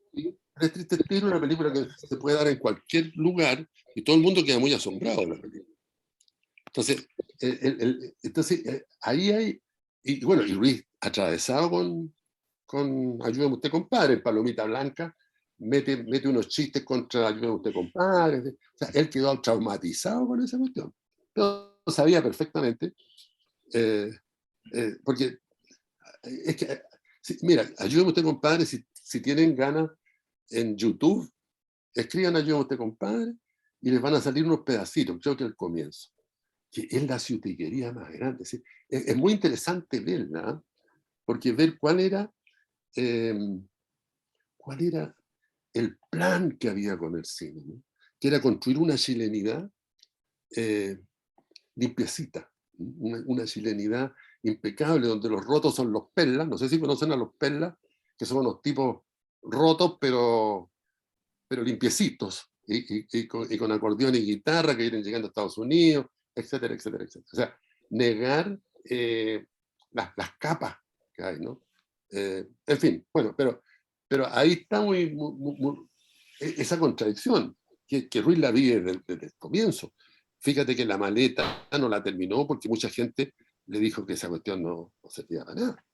Tres Tristes Tigres, una película que se puede dar en cualquier lugar y todo el mundo queda muy asombrado de la película. Entonces, ahí hay, y bueno, y Ruiz, atravesado con Ayúdame usted, compadre, en Palomita Blanca, mete unos chistes contra Ayúdame usted, compadre. O sea, él quedó traumatizado con esa cuestión. Pero sabía perfectamente, porque es que, mira, Ayúdame usted, compadre, si tienen ganas en YouTube, escriban Ayúdame usted, compadre, y les van a salir unos pedacitos, creo que al comienzo, que es la ciutiquería más grande. ¿Sí? Es muy interesante verla, porque ver cuál era el plan que había con el cine, ¿no? Que era construir una chilenidad limpiecita, una chilenidad impecable, donde los rotos son los perlas. No sé si conocen a los perlas, que son unos tipos rotos, pero limpiecitos, y con acordeón y guitarra que vienen llegando a Estados Unidos, etcétera, etcétera, etcétera. O sea, negar las capas que hay, ¿no? En fin, bueno, pero ahí está esa contradicción, que Ruiz la vi desde el comienzo. Fíjate que la maleta no la terminó porque mucha gente le dijo que esa cuestión no servía para nada.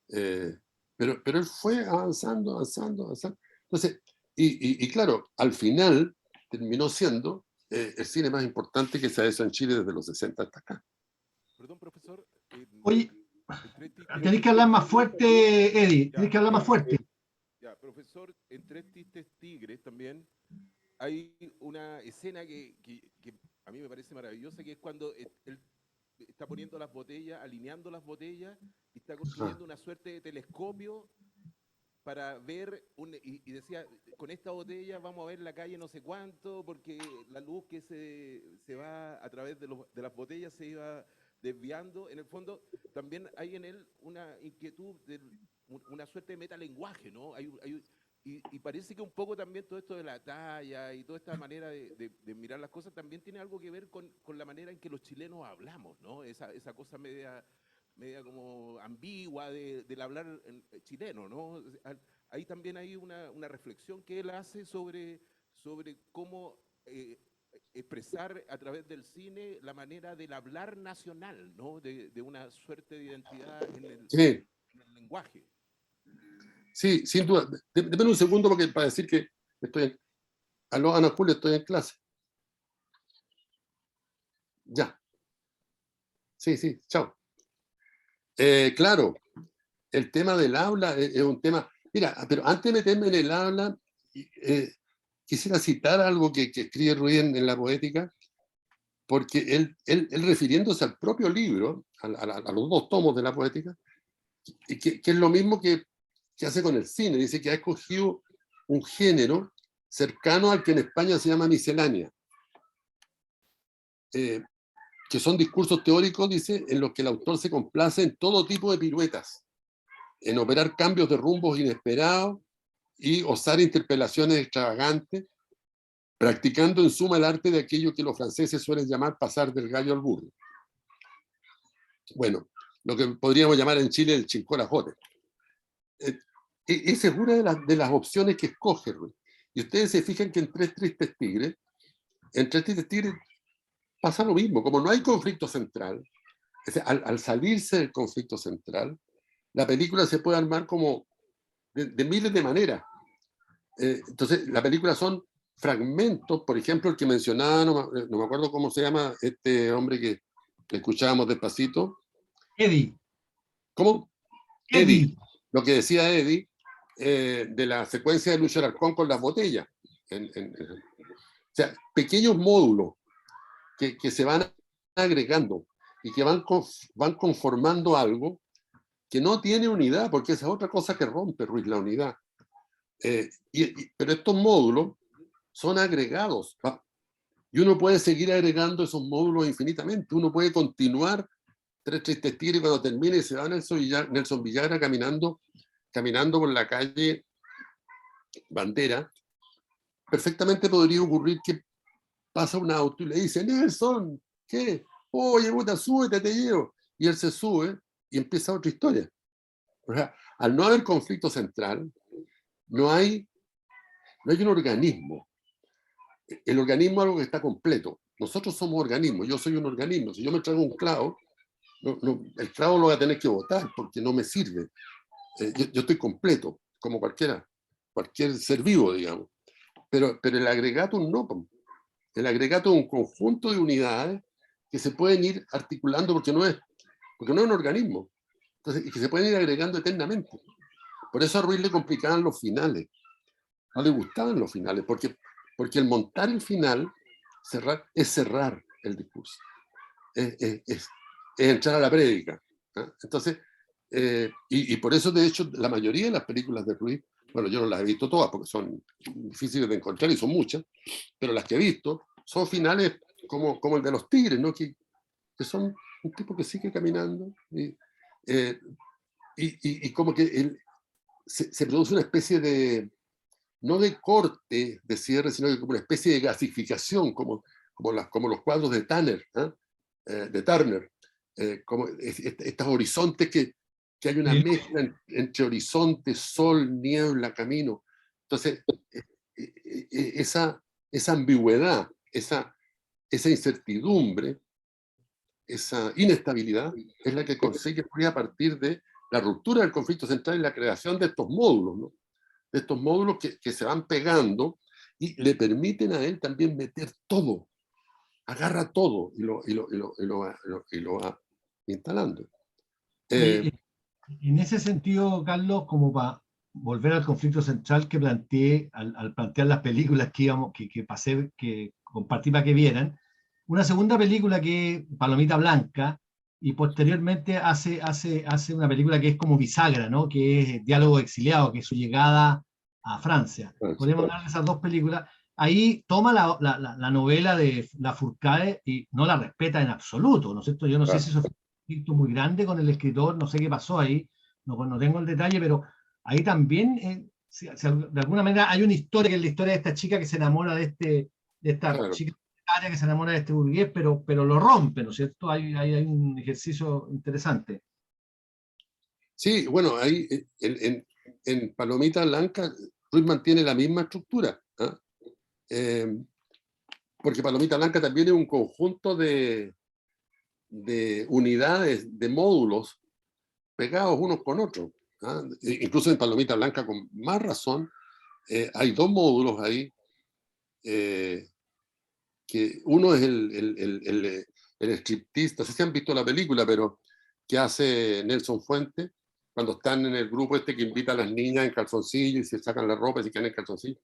Pero él fue avanzando, avanzando, avanzando. Entonces, y claro, al final terminó siendo el cine más importante que se ha hecho en Chile desde los 60 hasta acá. Perdón, profesor. Oye, Tres tenés que hablar más fuerte, Eddie, tenés que hablar más fuerte. Ya, profesor, en Tres Tristes Tigres también hay una escena que a mí me parece maravillosa, que es cuando él está poniendo las botellas, alineando las botellas, y está construyendo una suerte de telescopio para ver, y decía, con esta botella vamos a ver la calle no sé cuánto, porque la luz que se va a través de las botellas se iba desviando. En el fondo, también hay en él una inquietud, una suerte de metalenguaje, ¿no? y parece que un poco también todo esto de la talla y toda esta manera de mirar las cosas también tiene algo que ver con la manera en que los chilenos hablamos, ¿no? Esa cosa media como ambigua del hablar chileno, ¿no? Ahí también hay una reflexión que él hace sobre cómo expresar a través del cine la manera del hablar nacional, ¿no? De una suerte de identidad Sí, en el lenguaje. sí, sin duda. Deme un segundo porque para decir que estoy en... Aló, Ana Julia, estoy en clase. Ya. Sí, sí, chao. Claro, el tema del habla es un tema... Mira, pero antes de meterme en el habla, quisiera citar algo que escribe Ruiz en la poética, porque él refiriéndose al propio libro, a los dos tomos de la poética, que es lo mismo que hace con el cine. Dice que ha escogido un género cercano al que en España se llama miscelánea, que son discursos teóricos, dice, en los que el autor se complace en todo tipo de piruetas, en operar cambios de rumbos inesperados y osar interpelaciones extravagantes, practicando en suma el arte de aquello que los franceses suelen llamar pasar del gallo al burro. Bueno, lo que podríamos llamar en Chile el chincolajote. Esa es una de las opciones que escoge Ruiz. Y ustedes se fijan que en Tres Tristes Tigres pasa lo mismo. Como no hay conflicto central, o sea, al salirse del conflicto central, la película se puede armar como de miles de maneras. Entonces, la película son fragmentos, por ejemplo, el que mencionaba, no me acuerdo cómo se llama, este hombre que escuchábamos despacito. Eddie. ¿Cómo? Eddie. Lo que decía Eddie, de la secuencia de Lucho Alarcón con las botellas. O sea, pequeños módulos que se van agregando y que van conformando algo que no tiene unidad, porque esa es otra cosa que rompe Ruiz, la unidad. Pero estos módulos son agregados, ¿va? Y uno puede seguir agregando esos módulos infinitamente. Uno puede continuar Tres Tristes Tigres cuando termine y se va Nelson Villagra caminando por la calle Bandera. Perfectamente podría ocurrir que pasa un auto y le dice: Nelson, ¿qué? Oye, puta, súbete, te llevo. Y él se sube y empieza otra historia. O sea, al no haber conflicto central, no hay un organismo. El organismo es algo que está completo. Nosotros somos organismos, yo soy un organismo. Si yo me traigo un clavo, el clavo lo voy a tener que botar porque no me sirve. Yo estoy completo, como cualquier ser vivo, digamos. Pero el agregatum no. El agregatum es un conjunto de unidades que se pueden ir articulando porque no es un organismo. Entonces, y que se pueden ir agregando eternamente. Por eso a Ruiz le complicaban los finales. No le gustaban los finales, porque el montar el final es cerrar el discurso. Es entrar a la prédica. ¿Eh? Entonces, y por eso, de hecho, la mayoría de las películas de Ruiz, bueno, yo no las he visto todas porque son difíciles de encontrar y son muchas, pero las que he visto son finales como el de los tigres, ¿no? Que son un tipo que sigue caminando y como que se produce una especie de, no de corte de cierre, sino que como una especie de gasificación, como los cuadros de Turner, de Turner, como estos horizontes que hay una mezcla entre horizonte, sol, niebla, camino. Entonces, esa ambigüedad, esa incertidumbre, esa inestabilidad es la que consigue a partir de la ruptura del conflicto central y la creación de estos módulos, ¿no? De estos módulos que se van pegando y le permiten a él también meter todo, agarra todo y lo va instalando. En ese sentido, Carlos, como para volver al conflicto central que planteé al plantear las películas que compartí para que vieran, una segunda película que es Palomita Blanca, y posteriormente hace una película que es como bisagra, ¿no? Que es Diálogo Exiliado, que es su llegada a Francia. Podemos hablar de esas dos películas. Ahí toma la novela de Lafourcade y no la respeta en absoluto, ¿no es cierto? Yo no sé si eso fue un conflicto muy grande con el escritor, no sé qué pasó ahí, no tengo el detalle, pero ahí también de alguna manera hay una historia, que es la historia de esta chica que se enamora de esta Claro. chica que se enamora de este burgués, pero lo rompe, ¿no es cierto? Hay un ejercicio interesante. Sí, bueno, ahí en Palomita Blanca, Ruiz mantiene la misma estructura. ¿Ah? Porque Palomita Blanca también es un conjunto de unidades, de módulos pegados unos con otros. ¿Ah? Incluso en Palomita Blanca, con más razón, hay dos módulos ahí, que uno es el striptease, no sé si han visto la película, pero que hace Nelson Fuentes, cuando están en el grupo este que invita a las niñas en calzoncillo y se sacan la ropa y se quedan en calzoncillo.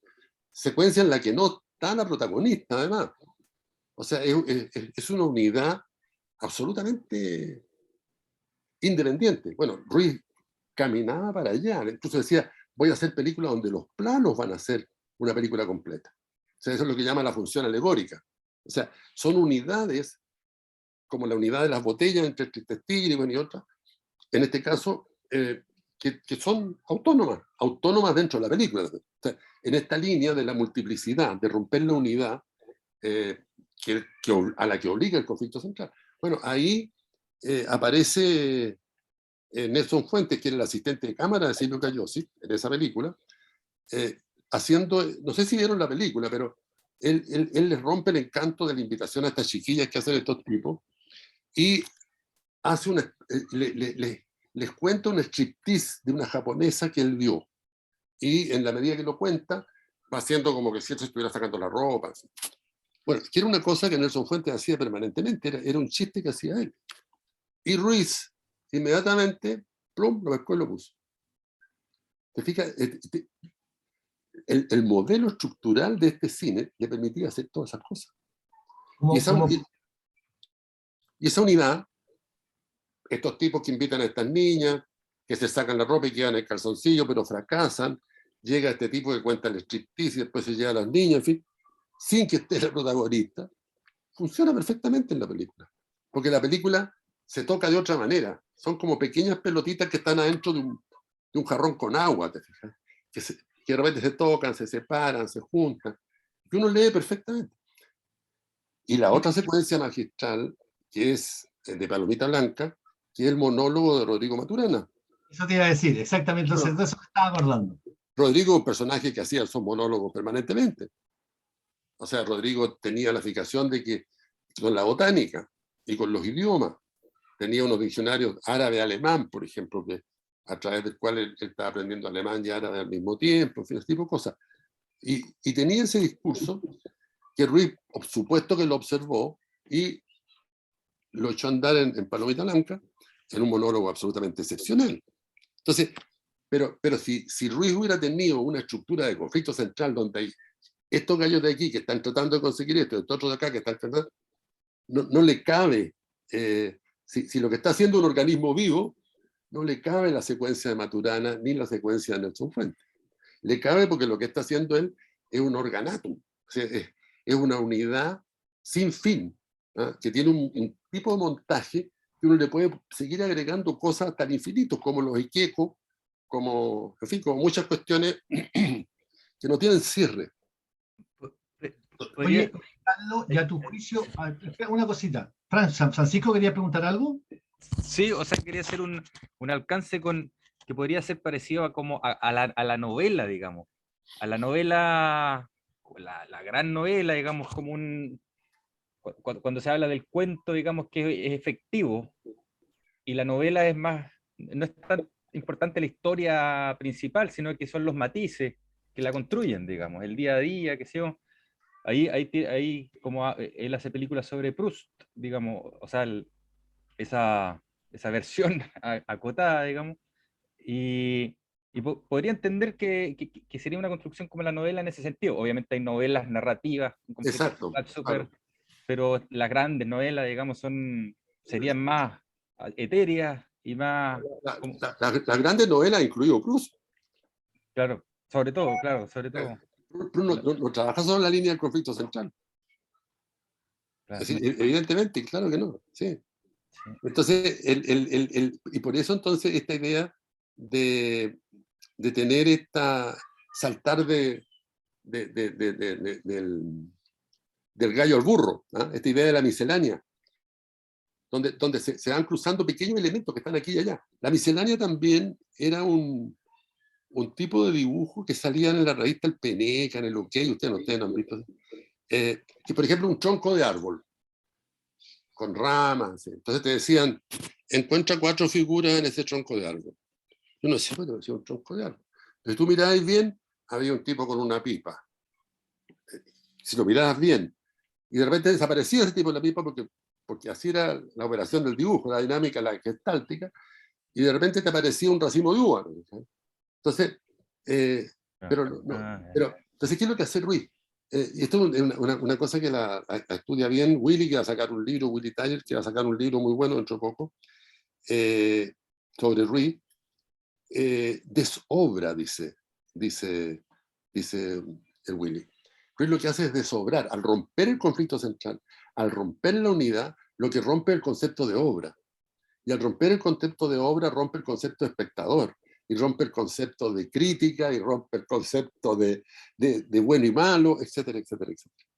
Secuencia en la que no está la protagonista, además. O sea, es una unidad absolutamente independiente. Bueno, Ruiz caminaba para allá, incluso decía, voy a hacer películas donde los planos van a ser una película completa. O sea, eso es lo que llama la función alegórica. O sea, son unidades, como la unidad de las botellas entre Tigre y otras, en este caso, que son autónomas dentro de la película. O sea, en esta línea de la multiplicidad, de romper la unidad, a la que obliga el conflicto central. Bueno, ahí aparece Nelson Fuentes, que era el asistente de cámara de Silvio Cagliostro en esa película, haciendo, no sé si vieron la película, pero él les rompe el encanto de la invitación a estas chiquillas que hacen estos tipos y hace les cuenta un striptease de una japonesa que él vio. Y en la medida que lo cuenta, va haciendo como que si él se estuviera sacando la ropa. Así. Bueno, que era una cosa que Nelson Fuentes hacía permanentemente, era un chiste que hacía él. Y Ruiz, inmediatamente, plum, lo pescó y lo puso. ¿Te fijas? El modelo estructural de este cine le permitía hacer todas esas cosas. Y esa unidad, estos tipos que invitan a estas niñas, que se sacan la ropa y quedan en el calzoncillo, pero fracasan, llega este tipo que cuenta el striptease y después se lleva a las niñas, en fin, sin que esté la protagonista, funciona perfectamente en la película. Porque la película se toca de otra manera. Son como pequeñas pelotitas que están adentro de un jarrón con agua, ¿te fijas? Que de repente se tocan, se separan, se juntan, que uno lee perfectamente. Y la otra secuencia magistral, que es de Palomita Blanca, que es el monólogo de Rodrigo Maturana. Eso te iba a decir, exactamente, entonces de eso me estaba acordando. Rodrigo es un personaje que hacía esos monólogos permanentemente. O sea, Rodrigo tenía la fijación de que con la botánica y con los idiomas, tenía unos diccionarios árabe-alemán, por ejemplo, que, a través del cual él estaba aprendiendo alemán y árabe al mismo tiempo, en fin, ese tipo de cosas. Y tenía ese discurso que Ruiz, por supuesto que lo observó y lo echó a andar en Palomita Blanca, en un monólogo absolutamente excepcional. Entonces, pero si Ruiz hubiera tenido una estructura de conflicto central donde hay estos gallos de aquí que están tratando de conseguir esto, estos otros de acá que están tratando, no le cabe, si lo que está haciendo un organismo vivo, no le cabe la secuencia de Maturana ni la secuencia de Nelson Fuentes. Le cabe porque lo que está haciendo él es un organatum, o sea, es una unidad sin fin, ¿eh? Que tiene un tipo de montaje que uno le puede seguir agregando cosas hasta el infinito, como los ikeko, como, en fin, como muchas cuestiones que no tienen cierre. Oye, Carlos, ya tu juicio, una cosita. Francisco, ¿quería preguntar algo? Sí, o sea, quería hacer un alcance con que podría ser parecido a la novela, digamos. A la novela, la gran novela, digamos, como cuando se habla del cuento, digamos, que es efectivo, y la novela es más, no es tan importante la historia principal, sino que son los matices que la construyen, digamos, el día a día, qué sé yo. Ahí como él hace películas sobre Proust, digamos, o sea, esa versión acotada, digamos, y podría entender que sería una construcción como la novela en ese sentido. Obviamente hay novelas narrativas, Exacto, super, claro. pero las grandes novelas, digamos, serían más etéreas y más... Las grandes novelas, incluido Proust. Claro, sobre todo, claro, sobre todo. Proust no trabaja solo en la línea del conflicto central. Claro, Evidentemente, claro que no. Sí. sí. Entonces, y por eso entonces esta idea de tener saltar del gallo al burro, ¿ah? Esta idea de la miscelánea, donde se van cruzando pequeños elementos que están aquí y allá. La miscelánea también era un tipo de dibujo que salían en la revista El Peneca, en el OK, ustedes no han visto. Que por ejemplo un tronco de árbol, con ramas. Entonces te decían, encuentra 4 figuras en ese tronco de árbol. Yo no sé, pero decía un tronco de árbol. Pero si tú mirabas bien, había un tipo con una pipa. Si lo mirabas bien, y de repente desaparecía ese tipo de la pipa porque así era la operación del dibujo, la dinámica, la gestáltica, y de repente te aparecía un racimo de uvas. Entonces, entonces, ¿qué es lo que hace Ruiz? Y esto es una cosa que la estudia bien Willy, que va a sacar un libro, Willy Tyler, que va a sacar un libro muy bueno dentro de poco, sobre Ruiz. Desobra, dice el Willy. Ruiz lo que hace es desobrar, al romper el conflicto central, al romper la unidad, lo que rompe el concepto de obra. Y al romper el concepto de obra, rompe el concepto de espectador, y rompe el concepto de crítica, y rompe el concepto de bueno y malo, etcétera, etcétera, etcétera.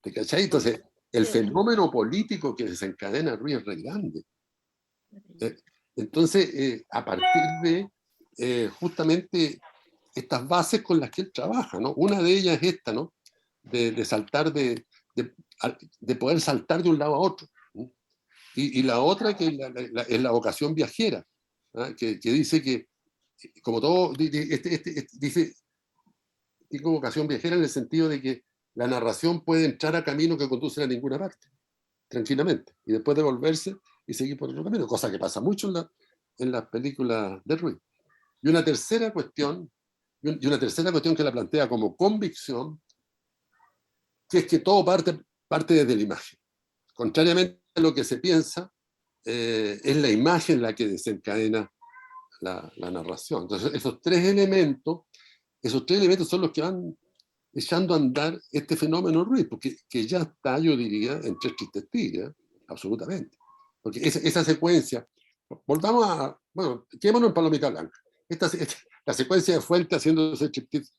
¿Te cachai? Entonces, el fenómeno político que desencadena Ruiz es re grande. Entonces, a partir de justamente estas bases con las que él trabaja, ¿no? Una de ellas es esta, ¿no? De saltar, de poder saltar de un lado a otro, ¿no? Y la otra que es la vocación viajera, ¿no? Que dice que, como todo, dice, tiene vocación viajera en el sentido de que la narración puede entrar a camino que conducen a ninguna parte, tranquilamente, y después devolverse y seguir por otro camino, cosa que pasa mucho en las películas de Ruiz. Y una tercera cuestión que la plantea como convicción, que es que todo parte desde la imagen. Contrariamente a lo que se piensa, es la imagen la que desencadena la narración. Entonces, esos tres elementos son los que van echando a andar este fenómeno Ruiz, porque que ya está, yo diría, en Tres Tristes Tigres, absolutamente. Porque esa secuencia, bueno, quedémonos en Palomita Blanca. La secuencia de Fuente haciendo ese striptease,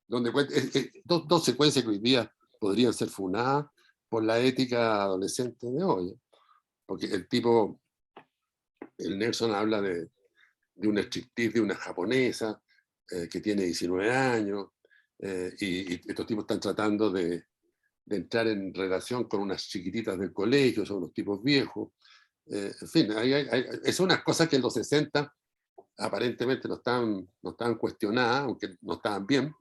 donde dos secuencias que hoy día podrían ser funadas por la ética adolescente de hoy. Porque el Nelson habla de un striptease de una japonesa que tiene 19 años, y estos tipos están tratando de entrar en relación con unas chiquititas del colegio, son unos tipos viejos. En fin, son unas cosas que en los 60 aparentemente no estaban cuestionadas, aunque no estaban bien,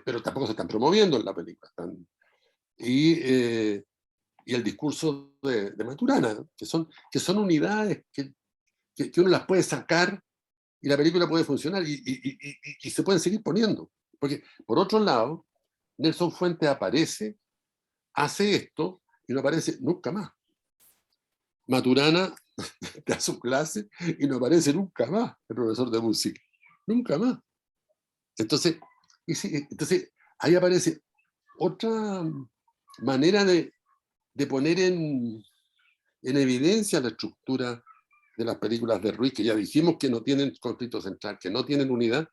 pero tampoco se están promoviendo en la película. Y el discurso de Maturana, que son unidades que uno las puede sacar y la película puede funcionar y se pueden seguir poniendo. Porque, por otro lado, Nelson Fuentes aparece, hace esto y no aparece nunca más. Maturana da su clase y no aparece nunca más el profesor de música. Nunca más. Entonces ahí aparece otra manera de poner en evidencia la estructura de las películas de Ruiz, que ya dijimos que no tienen conflicto central, que no tienen unidad,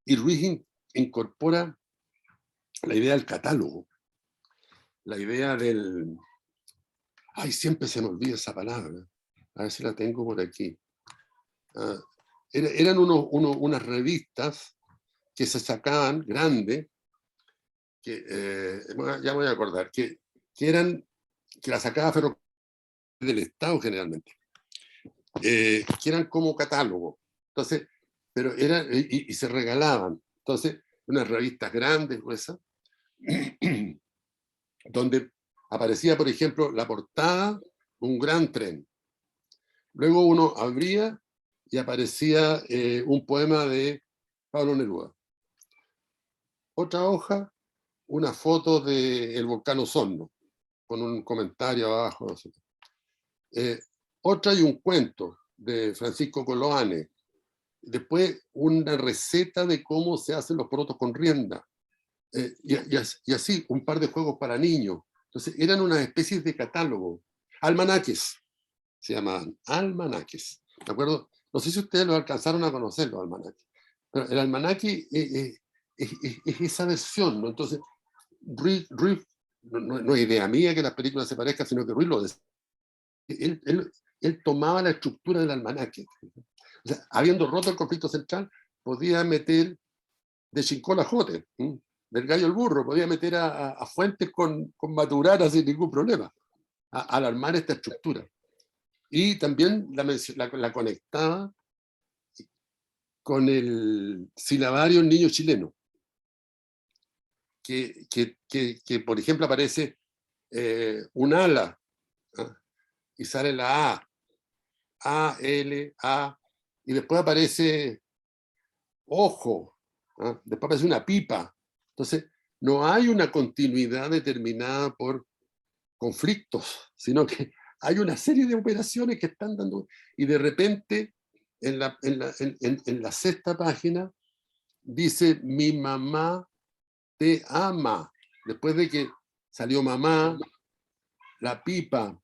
y Ruiz incorpora la idea del catálogo, la idea del... Ay, siempre se me olvida esa palabra. A ver si la tengo por aquí. Eran unas revistas que se sacaban grandes, que ya voy a acordar, que la sacaba Ferrocarril del Estado generalmente, que eran como catálogo. Entonces, pero y se regalaban. Entonces, unas revistas grandes, gruesas, donde aparecía, por ejemplo, la portada, un gran tren. Luego uno abría y aparecía un poema de Pablo Neruda. Otra hoja, una foto del volcán Osorno, con un comentario abajo. No sé. Otra y un cuento de Francisco Coloane. Después una receta de cómo se hacen los porotos con rienda. Y así, un par de juegos para niños. Entonces, eran unas especies de catálogo. Almanaques, se llamaban almanaques. ¿De acuerdo? No sé si ustedes lo alcanzaron a conocer, los almanaques. Pero el almanaque es esa versión, ¿no? Entonces, Ruiz no es idea mía que las películas se parezcan, sino que Ruiz lo decía. Él tomaba la estructura del almanaque. O sea, habiendo roto el conflicto central, podía meter de Chincón a Jote, del gallo al burro, podía meter a Fuentes con Maturana sin ningún problema, al armar esta estructura. Y también la conectaba con el silabario niño chileno, que por ejemplo aparece un ala, ¿ah? Y sale la A, L, A, y después aparece ojo, ¿ah? Después aparece una pipa. Entonces, no hay una continuidad determinada por conflictos, sino que hay una serie de operaciones que están dando, y de repente en la sexta página dice mi mamá te ama, después de que salió mamá, la pipa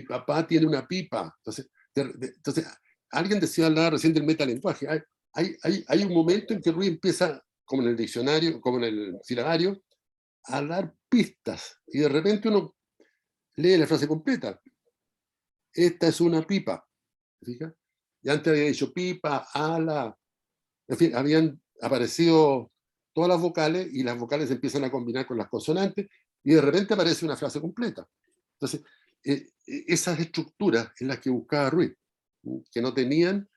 papá tiene una pipa. Entonces alguien decía, hablaba recién del metalenguaje. Hay un momento en que Ruiz empieza, como en el diccionario, como en el silabario, a dar pistas, y de repente uno lee la frase completa. Esta es una pipa. ¿Fija? Y antes había dicho pipa, ala, en fin, habían aparecido todas las vocales, y las vocales se empiezan a combinar con las consonantes, y de repente aparece una frase completa. Entonces, esas estructuras en las que buscaba Ruiz, que no tenían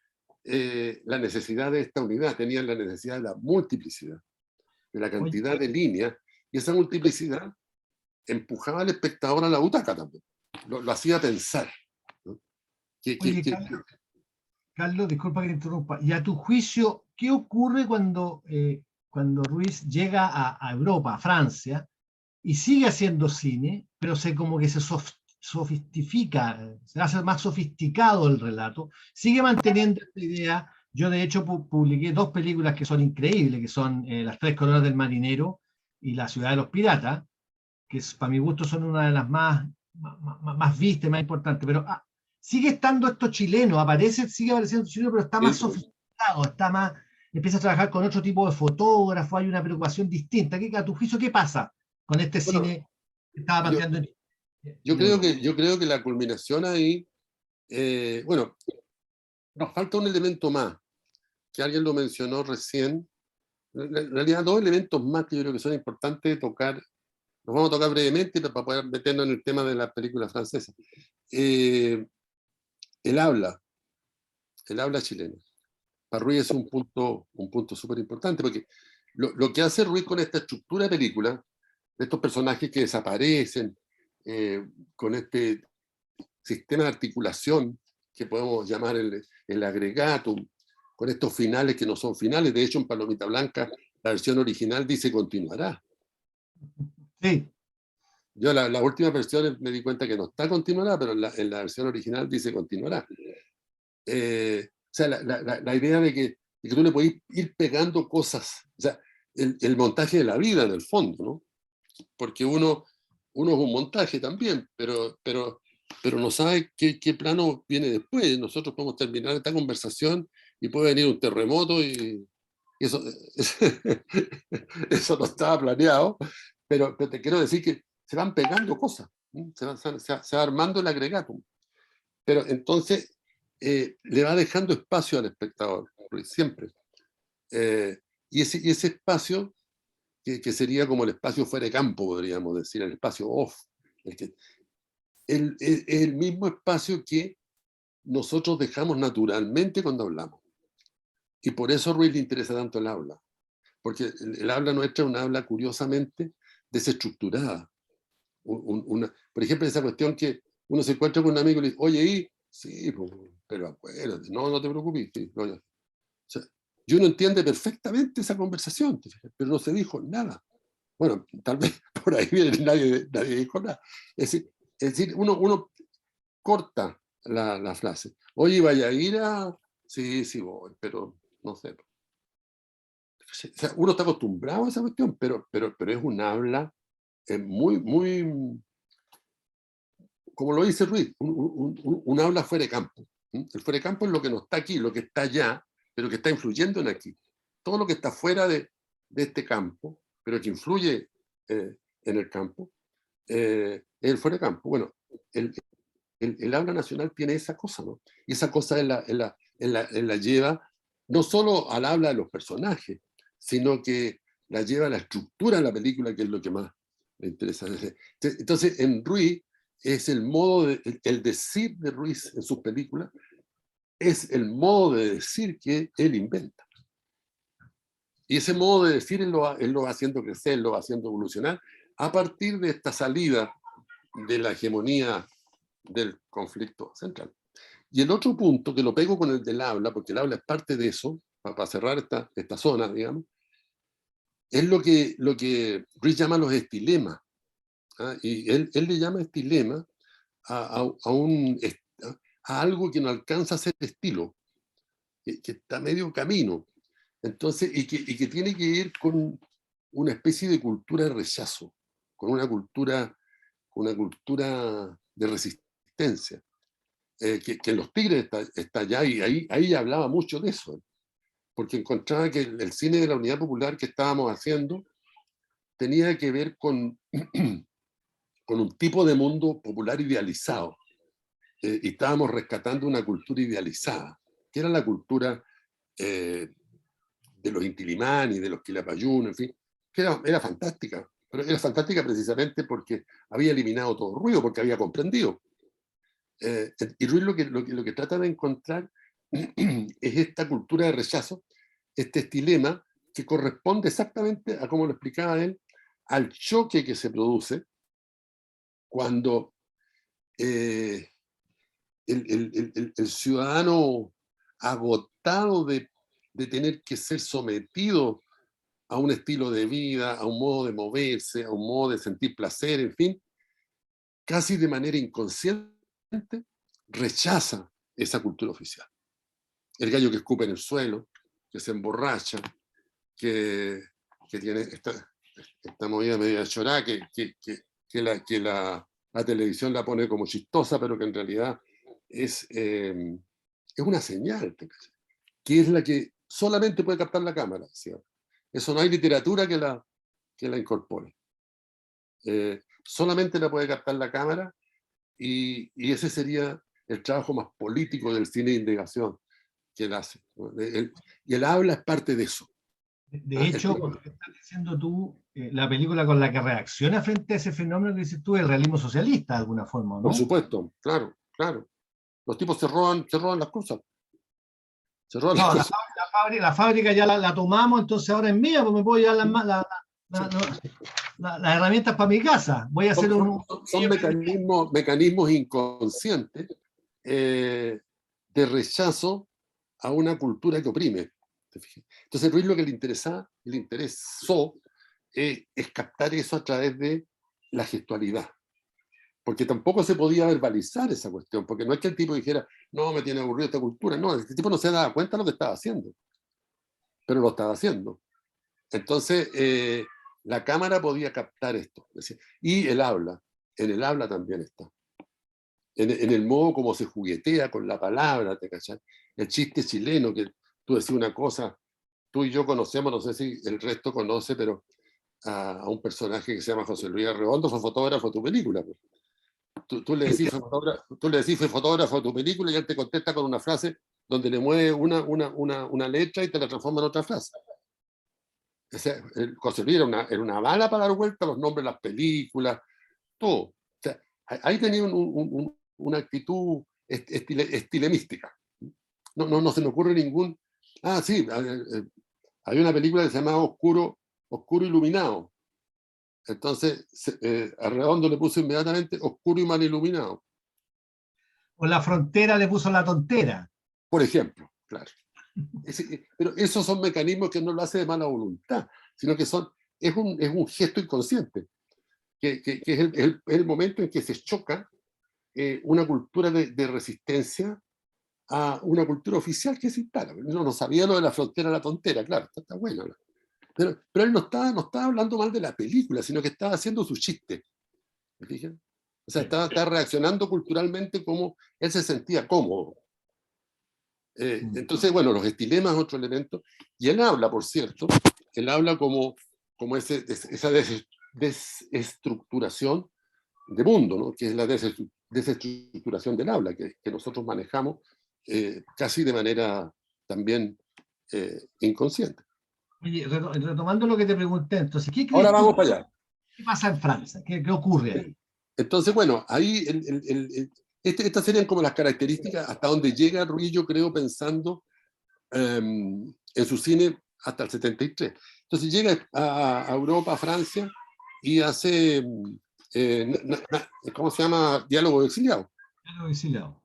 la necesidad de esta unidad, tenían la necesidad de la multiplicidad, de la cantidad de líneas, y esa multiplicidad empujaba al espectador a la butaca también, lo hacía pensar, ¿no? Oye, Carlos, disculpa que te interrumpa. Y a tu juicio, ¿qué ocurre cuando Ruiz llega a Europa, a Francia, y sigue haciendo cine, pero como que se sofistifica, se hace más sofisticado el relato, sigue manteniendo esta idea? Yo de hecho publiqué 2 películas que son increíbles, que son Las 3 coronas del marinero y La ciudad de los piratas, que para mi gusto son una de las más vistas, más importantes, pero sigue estando esto chileno, sigue apareciendo chileno, pero está más sofisticado, empieza a trabajar con otro tipo de fotógrafo, hay una preocupación distinta. A tu juicio, ¿qué pasa con este cine que estaba planteando yo creo que la culminación ahí, bueno, nos falta un elemento más, que alguien lo mencionó recién. En realidad, 2 elementos más que yo creo que son importantes de tocar. Los vamos a tocar brevemente para poder meternos en el tema de las películas francesas. El habla chilena. Para Ruiz es un punto súper importante, porque lo que hace Ruiz con esta estructura de película, de estos personajes que desaparecen, con este sistema de articulación que podemos llamar el agregatum, con estos finales que no son finales. De hecho, en Palomita Blanca, la versión original dice continuará. Sí. Yo la última versión me di cuenta que no está continuará, pero en la versión original dice continuará. O sea, la idea de que tú le puedes ir pegando cosas, o sea, el montaje de la vida en el fondo, ¿no? Porque uno es un montaje también, pero no sabe qué plano viene después. Nosotros podemos terminar esta conversación y puede venir un terremoto y eso, eso no estaba planeado, pero te quiero decir que se van pegando cosas, se va armando el agregatum. Pero entonces le va dejando espacio al espectador, siempre. Y ese espacio, que sería como el espacio fuera de campo, podríamos decir, el espacio off, es el mismo espacio que nosotros dejamos naturalmente cuando hablamos. Y por eso a Ruiz le interesa tanto el habla, porque el habla nuestra es una habla curiosamente desestructurada. Por ejemplo, esa cuestión que uno se encuentra con un amigo y le dice, oye, ¿y? Sí, pero acuérdate, no te preocupes. Sí, no, o sea, y uno entiende perfectamente esa conversación, pero no se dijo nada. Bueno, tal vez por ahí nadie dijo nada. Es decir, uno corta la frase. Oye, ¿vaya a ir a...? Sí, voy, pero no sé. O sea, uno está acostumbrado a esa cuestión, pero es un habla muy, como lo dice Ruiz, un habla fuera de campo. El fuera de campo es lo que no está aquí, lo que está allá, pero que está influyendo en aquí. todo lo que está fuera de este campo, pero que influye en el campo, el fuera de campo. Bueno, el habla nacional tiene esa cosa, ¿no? Y esa cosa la lleva no solo al habla de los personajes, sino que la lleva a la estructura de la película, que es lo que más me interesa. Entonces, en Ruiz, es el modo, el decir de Ruiz en sus películas, es el modo de decir que él inventa. Y ese modo de decir él lo va haciendo crecer, lo va haciendo evolucionar, a partir de esta salida de la hegemonía del conflicto central. Y el otro punto, que lo pego con el del habla, porque el habla es parte de eso, para cerrar esta zona, digamos, es lo que Ruiz llama los estilemas. ¿Ah? Y él le llama estilema a algo que no alcanza a ser estilo, que está medio camino. Entonces, y que tiene que ir con una especie de cultura de rechazo, con una cultura de resistencia, que en Los Tigres está allá, y ahí hablaba mucho de eso, porque encontraba que el cine de la Unidad Popular que estábamos haciendo tenía que ver con un tipo de mundo popular idealizado, y estábamos rescatando una cultura idealizada, que era la cultura de los Inti-Illimani, de los Quilapayún, en fin, que era fantástica, pero era fantástica precisamente porque había eliminado todo ruido, porque había comprendido. Y Ruiz lo que trata de encontrar es esta cultura de rechazo, este estilema, que corresponde exactamente a, como lo explicaba él, al choque que se produce cuando el ciudadano agotado de tener que ser sometido a un estilo de vida, a un modo de moverse, a un modo de sentir placer, en fin, casi de manera inconsciente, rechaza esa cultura oficial. El gallo que escupe en el suelo, que se emborracha, que tiene esta movida media chorá, que la televisión la pone como chistosa, pero que en realidad es una señal, que es la que solamente puede captar la cámara, ¿cierto? Eso no hay literatura que la incorpore. Solamente la puede captar la cámara, y ese sería el trabajo más político del cine de indagación que él hace, ¿no? Y el habla es parte de eso. De hecho, lo que estás diciendo tú, la película con la que reacciona frente a ese fenómeno que dices tú, es el realismo socialista, de alguna forma, ¿no? Por supuesto, claro, claro. Los tipos se roban las cosas. Se roban las cosas. La fábrica ya la tomamos, entonces ahora es mía, pues me puedo llevar las herramientas para mi casa. Voy a hacer son mecanismos inconscientes de rechazo a una cultura que oprime. Entonces, Ruiz lo que le interesó es captar eso a través de la gestualidad. Porque tampoco se podía verbalizar esa cuestión, porque no es que el tipo dijera, no, me tiene aburrido esta cultura. No, el tipo no se daba cuenta de lo que estaba haciendo, pero lo estaba haciendo. Entonces, la cámara podía captar esto. Y el habla, en el habla también está. En el modo como se juguetea con la palabra, ¿te cachai? El chiste chileno, que tú decís una cosa, tú y yo conocemos, no sé si el resto conoce, pero a un personaje que se llama José Luis Arredondo, fue fotógrafo de tu película. Tú le decís fue fotógrafo de tu película, y él te contesta con una frase donde le mueve una letra y te la transforma en otra frase. O sea, José Luis era una bala para dar vuelta a los nombres de las películas, todo. O sea, ahí tenía una actitud estilemística. No se me ocurre ningún... Ah, sí, hay una película que se llama Oscuro Iluminado. Entonces, Arredondo le puso inmediatamente Oscuro y Mal Iluminado. O La Frontera le puso La Tontera. Por ejemplo, claro. Pero esos son mecanismos que no lo hace de mala voluntad, sino que es un gesto inconsciente, que es el momento en que se choca una cultura de resistencia a una cultura oficial que se instala. No sabía lo de La Frontera, La Tontera, claro, está bueno. Pero él no estaba hablando mal de la película, sino que estaba haciendo su chiste. ¿Me fijan? O sea, estaba reaccionando culturalmente como él se sentía cómodo. Entonces, bueno, los estilemas es otro elemento. Y él habla, por cierto, él habla como esa desestructuración de mundo, ¿no? Que es la desestructuración del habla, que nosotros manejamos casi de manera también inconsciente. Oye, retomando lo que te pregunté, entonces, ¿qué Ahora crees tú vamos para allá. que pasa en Francia? ¿Qué ocurre ahí? Entonces, bueno, ahí estas serían como las características hasta donde llega Ruiz, yo creo, pensando en su cine hasta el 73. Entonces llega a Europa, a Francia, y hace, ¿cómo se llama? Diálogo de exiliado. Diálogo exiliado.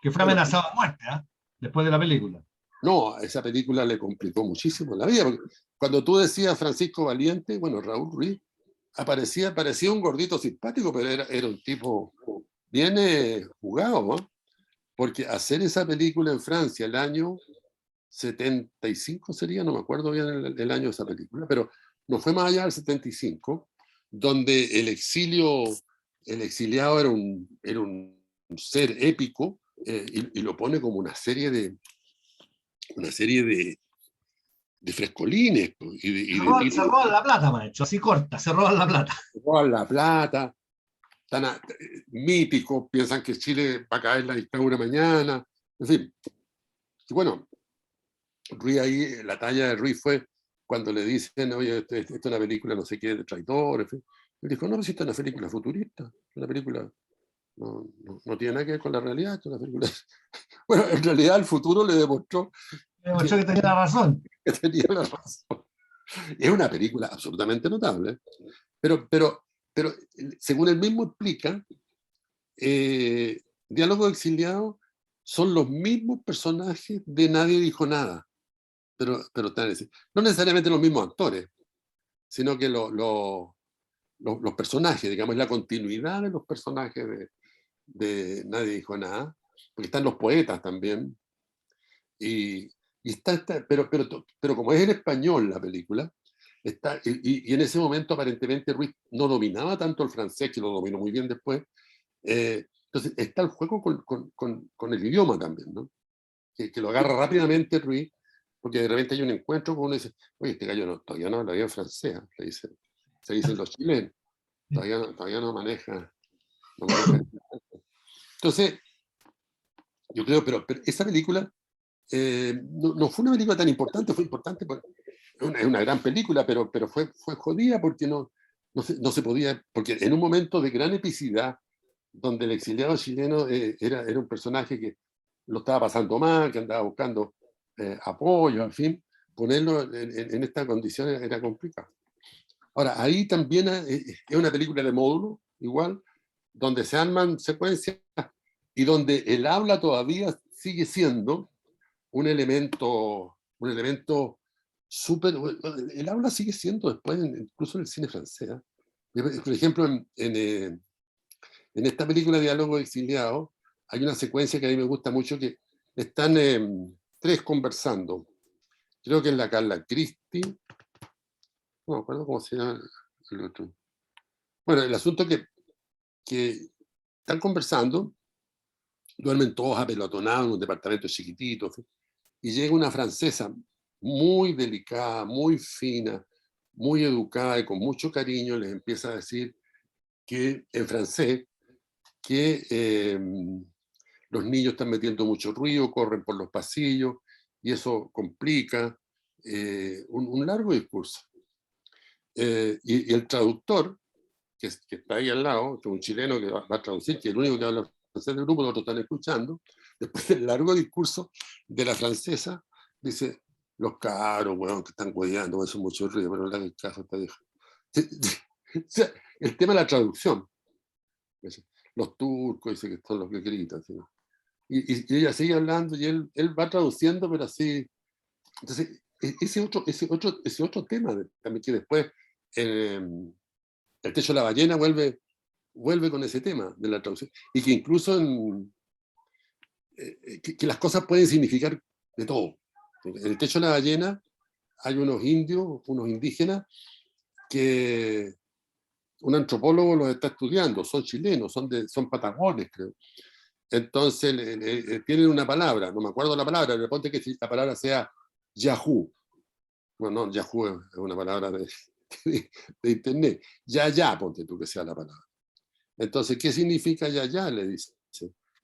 Que fue Bueno, amenazado a muerte, ¿eh? Después de la película. no, esa película le complicó muchísimo la vida, porque cuando tú decías Francisco Valiente, bueno, Raúl Ruiz parecía un gordito simpático, pero era un tipo bien jugado, ¿no? Porque hacer esa película en Francia el año 75 sería, no me acuerdo bien el año de esa película, pero no fue más allá del 75, donde el exiliado era un ser épico, y lo pone como una serie de frescolines, pues, Se roban la plata, maestro, así corta, se roban la plata. roban la plata, tan míticos, piensan que Chile va a caer la dictadura mañana, en fin. Y bueno, Ruiz ahí, la talla de Ruiz fue cuando le dicen, oye, esto es una película no sé qué de traidores. Él dijo, no, si esto es una película futurista, una película no tiene nada que ver con la realidad. Esto es una película... Bueno, en realidad el futuro le demostró Me demostró que tenía la razón. que tenía la razón. Es una película absolutamente notable, pero según él mismo explica, Diálogo de Exiliado son los mismos personajes de Nadie dijo nada, pero no necesariamente los mismos actores, sino que los personajes, digamos, la continuidad de los personajes de Nadie dijo nada, porque están los poetas también, y pero como es en español la película, y en ese momento aparentemente Ruiz no dominaba tanto el francés, que lo dominó muy bien después, entonces está el juego con el idioma también, ¿no? Que lo agarra rápidamente Ruiz, porque de repente hay un encuentro con uno y dice, oye, este gallo todavía no habla bien francés, se dicen los chilenos, todavía no maneja. Entonces, yo creo, pero esa película no fue una película tan importante, fue importante, es una gran película, pero fue jodida porque no se podía, porque en un momento de gran epicidad, donde el exiliado chileno era un personaje que lo estaba pasando mal, que andaba buscando apoyo, en fin, ponerlo en estas condiciones era complicado. Ahora, ahí también es una película de módulo, igual, donde se arman secuencias y donde el habla todavía sigue siendo un elemento súper... El habla sigue siendo después, incluso en el cine francés. Por ejemplo, en esta película Diálogo de Exiliado, hay una secuencia que a mí me gusta mucho, que están tres conversando. Creo que es la Carla Christie, no me acuerdo cómo se llama el otro. Bueno, el asunto es que están conversando, duermen todos apelotonados en un departamento chiquitito, y llega una francesa muy delicada, muy fina, muy educada y con mucho cariño, les empieza a decir que en francés que los niños están metiendo mucho ruido, corren por los pasillos y eso complica un largo discurso. Y el traductor, que está ahí al lado, que es un chileno que va a traducir, que es el único que habla francés del grupo, los otros están escuchando, después del largo discurso de la francesa, dice, los caros, weón, que están cuidando, eso es mucho ruido, pero no le hagan caso a esta vieja. O sea, el tema de la traducción. Los turcos, dice que son los que gritan. ¿Sí? Y ella sigue hablando y él va traduciendo, pero así. Entonces, ese otro tema también que después El techo de la ballena vuelve con ese tema de la traducción. Y que incluso que las cosas pueden significar de todo. En el techo de la ballena hay unos indios, unos indígenas, que un antropólogo los está estudiando, son chilenos, son patagones, creo. Entonces tienen una palabra, no me acuerdo la palabra, pero ponte que la palabra sea Yahoo. Bueno, no, Yahoo es una palabra de internet. Ya, ponte tú que sea la palabra. Entonces, ¿qué significa ya? Le dice.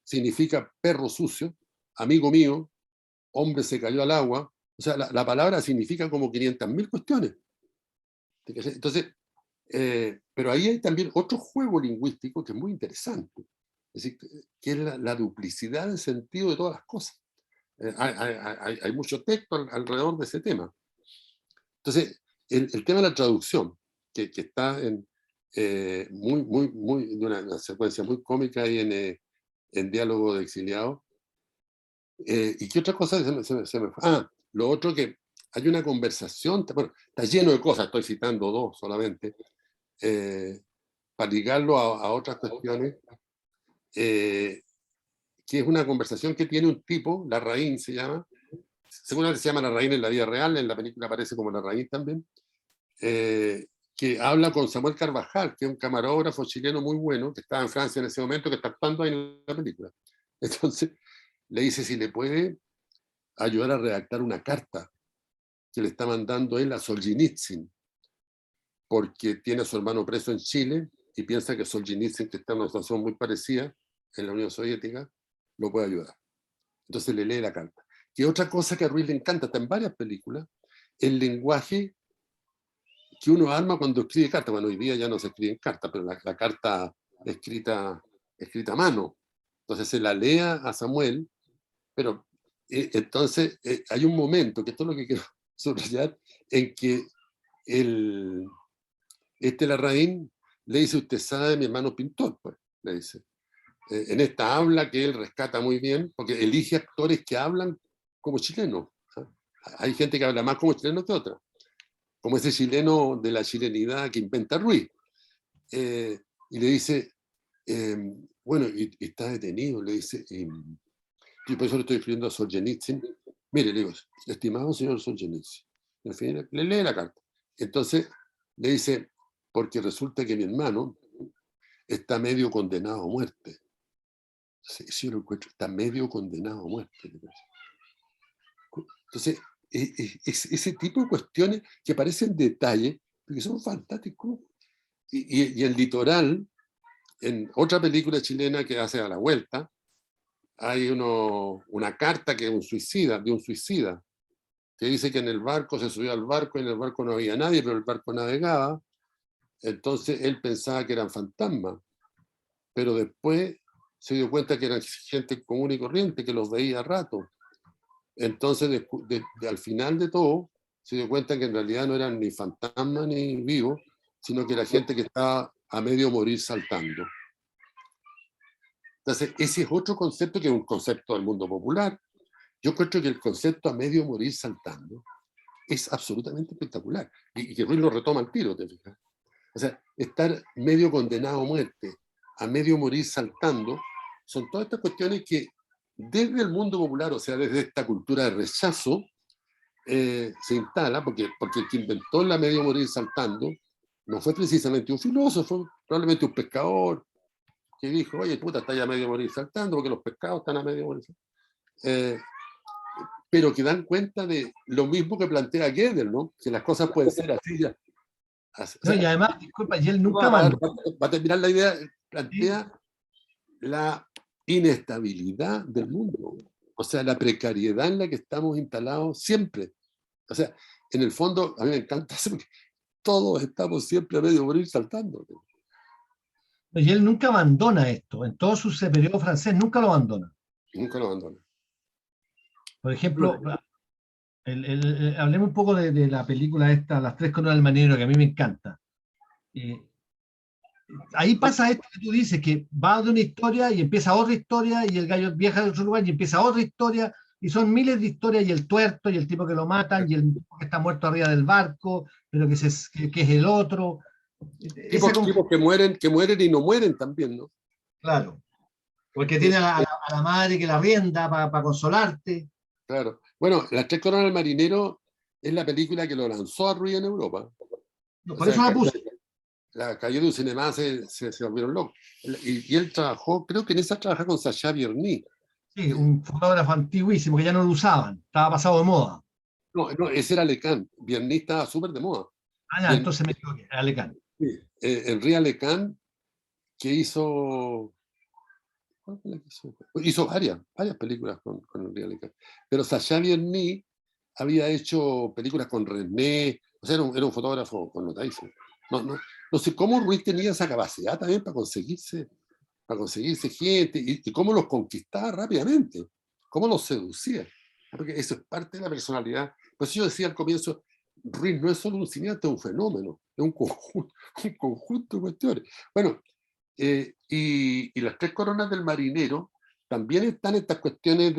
Significa perro sucio, amigo mío, hombre se cayó al agua. O sea, la palabra significa como 500.000 cuestiones. Entonces, pero ahí hay también otro juego lingüístico que es muy interesante. Es decir, que es la duplicidad de sentido de todas las cosas. Hay mucho texto alrededor de ese tema. Entonces, el tema de la traducción, que está en muy, de una secuencia muy cómica ahí en Diálogo de Exiliados. ¿Y qué otra cosa se me fue? Lo otro que hay una conversación, bueno, está lleno de cosas, estoy citando dos solamente, para ligarlo a otras cuestiones, que es una conversación que tiene un tipo, Larraín se llama, seguramente se llama Larraín en la vida real, en la película aparece como Larraín también, que habla con Samuel Carvajal, que es un camarógrafo chileno muy bueno, que estaba en Francia en ese momento, que está actuando ahí en la película. Entonces le dice si le puede ayudar a redactar una carta que le está mandando él a Solzhenitsyn, porque tiene a su hermano preso en Chile y piensa que Solzhenitsyn, que está en una situación muy parecida en la Unión Soviética, lo puede ayudar. Entonces le lee la carta. Y otra cosa que a Ruiz le encanta, está en varias películas, el lenguaje que uno arma cuando escribe carta. Bueno, hoy día ya no se escribe en carta, pero la carta escrita a mano. Entonces se la lea a Samuel, pero entonces hay un momento, que esto es lo que quiero subrayar, en que Larraín le dice: usted sabe, mi hermano pintor, pues, le dice. En esta habla que él rescata muy bien, porque elige actores que hablan como chilenos. ¿Ah? Hay gente que habla más como chileno que otra, como ese chileno de la chilenidad que inventa Ruiz. Y le dice, bueno, y está detenido, le dice, y por eso le estoy escribiendo a Solzhenitsyn. Mire, le digo, estimado señor Solzhenitsyn, en fin, le lee la carta. Entonces le dice, porque resulta que mi hermano está medio condenado a muerte. Sí, lo encuentro, está medio condenado a muerte. Entonces, ese tipo de cuestiones que parecen detalles, pero que son fantásticos. Y el Litoral, en otra película chilena que hace a la vuelta, hay una carta que de un suicida, que dice que en el barco se subió al barco y en el barco no había nadie, pero el barco navegaba. Entonces él pensaba que eran fantasmas, pero después se dio cuenta que eran gente común y corriente, que los veía a rato. Entonces, al final de todo, se dio cuenta que en realidad no eran ni fantasmas ni vivos, sino que era gente que estaba a medio morir saltando. Entonces, ese es otro concepto que es un concepto del mundo popular. Yo creo que el concepto a medio morir saltando es absolutamente espectacular. Y que Ruiz lo retoma al tiro, ¿te fijas? O sea, estar medio condenado a muerte, a medio morir saltando, son todas estas cuestiones que desde el mundo popular, o sea, desde esta cultura de rechazo, se instala, porque el que inventó la medio morir saltando no fue precisamente un filósofo, probablemente un pescador, que dijo, oye, puta, está ya a medio morir saltando, porque los pescados están a medio morir saltando. Pero que dan cuenta de lo mismo que plantea Gödel, ¿no? Que las cosas pueden ser así ya. Así, no, y además, disculpa, y él nunca mandó. Va a terminar la idea, plantea la inestabilidad del mundo, o sea, la precariedad en la que estamos instalados siempre. O sea, en el fondo, a mí me encanta eso, porque todos estamos siempre a medio morir saltando. Y él nunca abandona esto. En todo su periodo francés nunca lo abandona. Nunca lo abandona. Por ejemplo, hablemos un poco de la película esta, Las tres coronas del marinero, que a mí me encanta. Ahí pasa esto que tú dices, que va de una historia y empieza otra historia, y el gallo viaja de otro lugar y empieza otra historia, y son miles de historias, y el tuerto, y el tipo que lo matan, y el tipo que está muerto arriba del barco, pero que es el otro. Tipos que mueren y no mueren también, ¿no? Claro, porque tiene a la madre que la rienda para consolarte. Claro. Bueno, Las tres coronas del marinero es la película que lo lanzó a Ruiz en Europa. No, por eso la puse. la calle de un cinema se volvieron locos. Y él trabajó, creo que en esa trabaja con Sacha Bierny. Sí, un fotógrafo antiguísimo que ya no lo usaban, estaba pasado de moda. No, ese era Lecán. Bierny estaba súper de moda. Ah, ya, entonces me equivoqué, era Lecán. Sí, Henri Lecán, que hizo... ¿Cuál fue la que hizo? Hizo varias películas con Henri Lecán. Pero Sacha Bierny había hecho películas con René, o sea, era un fotógrafo connotadísimo. No sé cómo Ruiz tenía esa capacidad también para conseguirse gente y cómo los conquistaba rápidamente, cómo los seducía. Porque eso es parte de la personalidad. Por eso yo decía al comienzo, Ruiz no es solo un cineasta, es un fenómeno, es un conjunto de cuestiones. Bueno, y las tres coronas del marinero también están estas cuestiones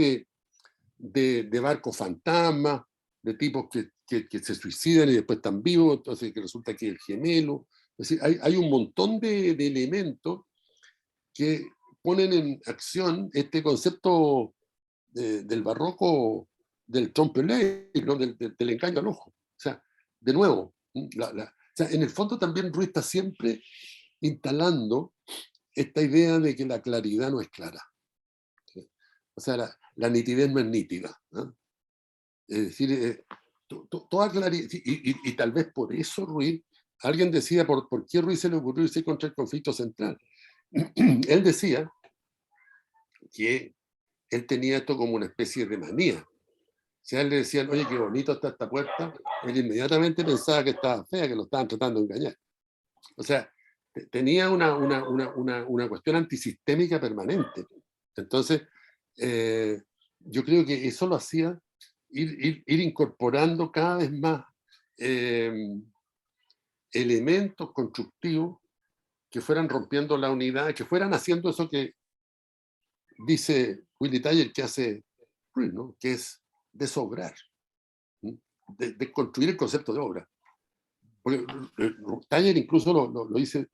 de barcos fantasmas, de tipos que se suicidan y después están vivos, entonces que resulta que es el gemelo. Es decir, hay un montón de elementos que ponen en acción este concepto del barroco, del trompe-l'œil, ¿no? del engaño al ojo. O sea, de nuevo, o sea, en el fondo también Ruiz está siempre instalando esta idea de que la claridad no es clara. ¿Sí? O sea, la nitidez no es nítida. ¿No? Es decir, toda claridad, y tal vez por eso Ruiz, alguien decía, ¿por qué Ruiz se le ocurrió irse contra el conflicto central? Él decía que él tenía esto como una especie de manía. Si a él le decían, oye, qué bonito está esta puerta, él inmediatamente pensaba que estaba fea, que lo estaban tratando de engañar. O sea, tenía una cuestión antisistémica permanente. Entonces, yo creo que eso lo hacía ir incorporando cada vez más elementos constructivos que fueran rompiendo la unidad, que fueran haciendo eso que dice Willy Thayer que hace Ruiz, ¿no? Que es desobrar, de construir el concepto de obra. Porque Thayer incluso lo dice,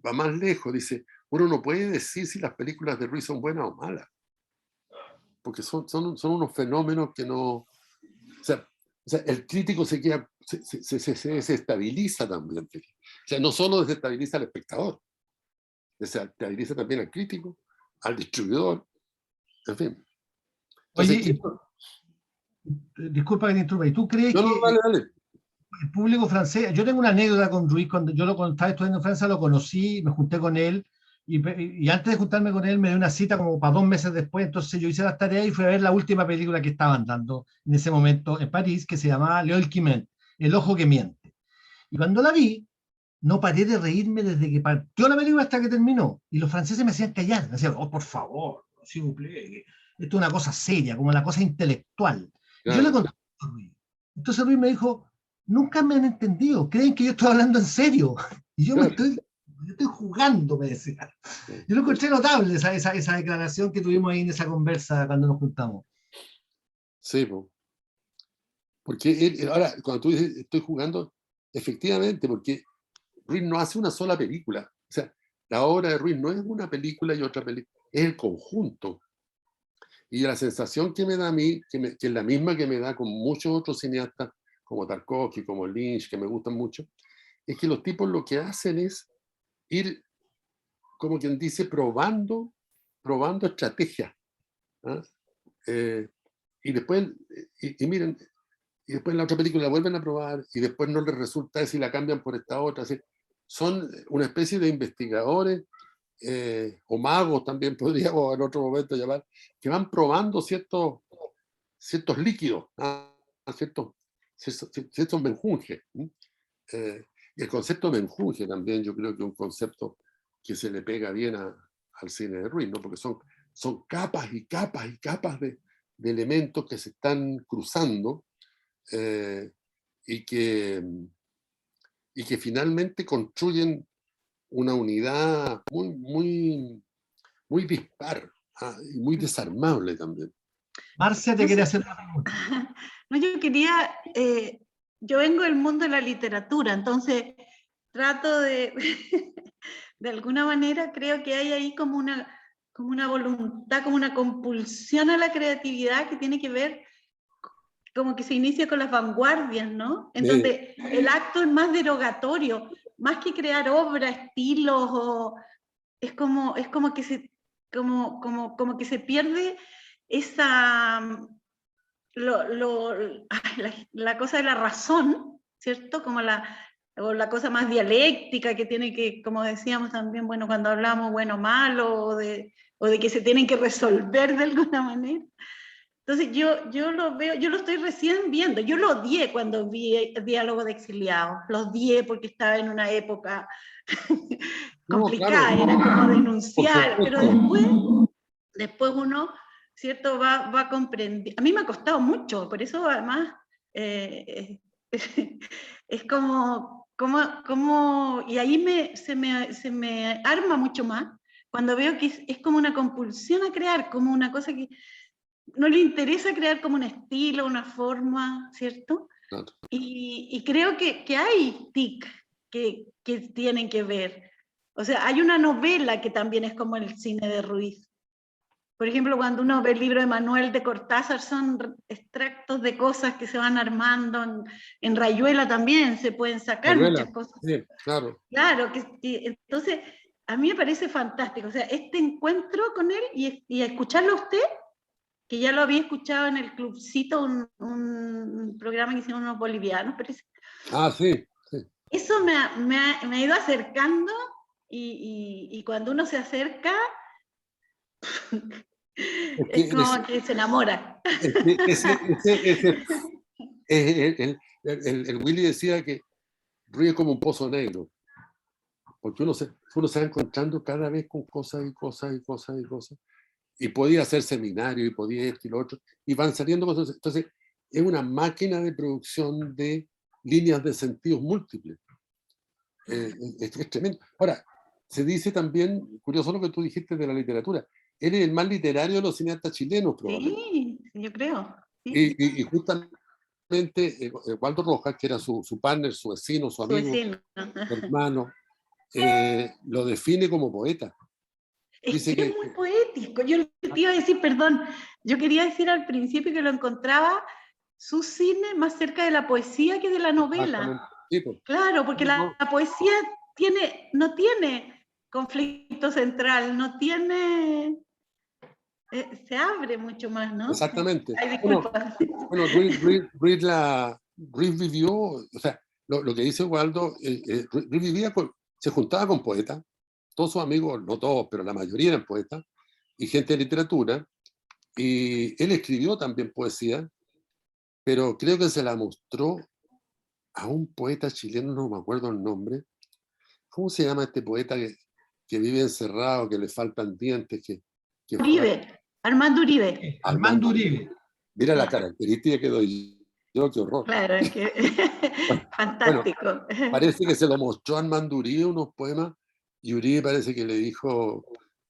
va más lejos, dice, uno no puede decir si las películas de Ruiz son buenas o malas, porque son unos fenómenos que no... O sea, el crítico se desestabiliza también. O sea, no solo desestabiliza al espectador, desestabiliza también al crítico, al distribuidor, en fin. Entonces, oye, disculpa que te interrumpa, ¿y tú crees no, que dale. el público francés, yo tengo una anécdota con Ruiz, cuando estaba estudiando en Francia lo conocí, me junté con él, y antes de juntarme con él me dio una cita como para 2 meses después, entonces yo hice las tareas y fui a ver la última película que estaban dando en ese momento en París, que se llamaba L'Œil qui ment, El ojo que miente. Y cuando la vi, no paré de reírme desde que partió la película hasta que terminó, y los franceses me hacían callar, me decían, oh, por favor, s'il vous plaît, esto es una cosa seria, como la cosa intelectual. Claro. Y yo le conté a Ruiz. Entonces Ruiz me dijo, nunca me han entendido, creen que yo estoy hablando en serio. Y yo estoy jugando, me decía. Yo lo encontré notable, esa declaración que tuvimos ahí en esa conversa cuando nos juntamos. Sí, porque ahora, cuando tú dices estoy jugando, efectivamente, porque Ruiz no hace una sola película. O sea, la obra de Ruiz no es una película y otra película, es el conjunto. Y la sensación que me da a mí, que es la misma que me da con muchos otros cineastas, como Tarkovsky, como Lynch, que me gustan mucho, es que los tipos lo que hacen es ir, como quien dice, probando estrategias. ¿Ah? Y después, miren, y después en la otra película la vuelven a probar y después no les resulta si la cambian por esta otra. Así, son una especie de investigadores o magos también podríamos en otro momento llamar, que van probando ciertos líquidos, ciertos menjunjes. Y el concepto de menjunje también yo creo que es un concepto que se le pega bien al cine de Ruiz, ¿no? Porque son capas y capas y capas de elementos que se están cruzando y que finalmente construyen una unidad muy dispar y muy desarmable también. Marcia te quiere hacer una pregunta. No, yo quería, yo vengo del mundo de la literatura, entonces trato de alguna manera creo que hay ahí como una voluntad, como una compulsión a la creatividad que tiene que ver, como que se inicia con las vanguardias, ¿no? En donde el acto es más derogatorio. más que crear obras, estilos, es como que como que se pierde esa, la cosa de la razón, ¿cierto? Como o la cosa más dialéctica que tiene que, como decíamos también, bueno, cuando hablamos bueno, malo, o de que se tienen que resolver de alguna manera. Entonces yo lo veo, yo lo estoy recién viendo, yo lo odié cuando vi el Diálogo de Exiliados, lo odié porque estaba en una época complicada, claro, era como por denunciar, pero supuesto. después uno, ¿cierto?, va comprendiendo. A mí me ha costado mucho, por eso además es como, y ahí se me arma mucho más cuando veo que es como una compulsión a crear, como una cosa que no le interesa crear como un estilo, una forma, ¿cierto? Claro. Y creo que hay TIC que tienen que ver. O sea, hay una novela que también es como el cine de Ruiz. Por ejemplo, cuando uno ve el libro de Manuel de Cortázar, son extractos de cosas que se van armando. En Rayuela también se pueden sacar muchas cosas. Sí, claro. Claro, entonces a mí me parece fantástico. O sea, este encuentro con él y escucharlo a usted, que ya lo había escuchado en el Clubcito, un programa que hicieron unos bolivianos, parece. Sí, sí. Eso me ha ido acercando y cuando uno se acerca, es como que se enamora. El Willy decía que Ruiz es como un pozo negro, porque uno se va encontrando cada vez con cosas y cosas y cosas y cosas, y podía hacer seminario y podía esto y lo otro, y van saliendo cosas. Entonces es una máquina de producción de líneas de sentidos múltiples. Es tremendo. Ahora, se dice también, curioso lo que tú dijiste de la literatura, él es el más literario de los cineastas chilenos, probablemente. Sí, yo creo. Sí. Y justamente Waldo Rojas, que era su partner, su vecino, su amigo, su hermano, lo define como poeta. Dice que es muy poético. Yo te iba a decir, perdón, yo quería decir al principio que lo encontraba su cine más cerca de la poesía que de la novela. Sí, pues. Claro, porque la poesía no tiene conflicto central, no tiene... se abre mucho más, ¿no? Exactamente. Ay, disculpa. Bueno, Ruiz vivió, o sea, lo que dice Waldo, Ruiz vivía se juntaba con poetas, todos sus amigos, no todos, pero la mayoría eran poetas, y gente de literatura, y él escribió también poesía, pero creo que se la mostró a un poeta chileno, no me acuerdo el nombre. ¿Cómo se llama este poeta que vive encerrado, que le faltan dientes? Uribe, Armando Uribe. Armando Uribe. Mira la característica que doy yo, qué horror. Claro, es que fantástico. Bueno, parece que se lo mostró a Armando Uribe unos poemas, y Uribe parece que le dijo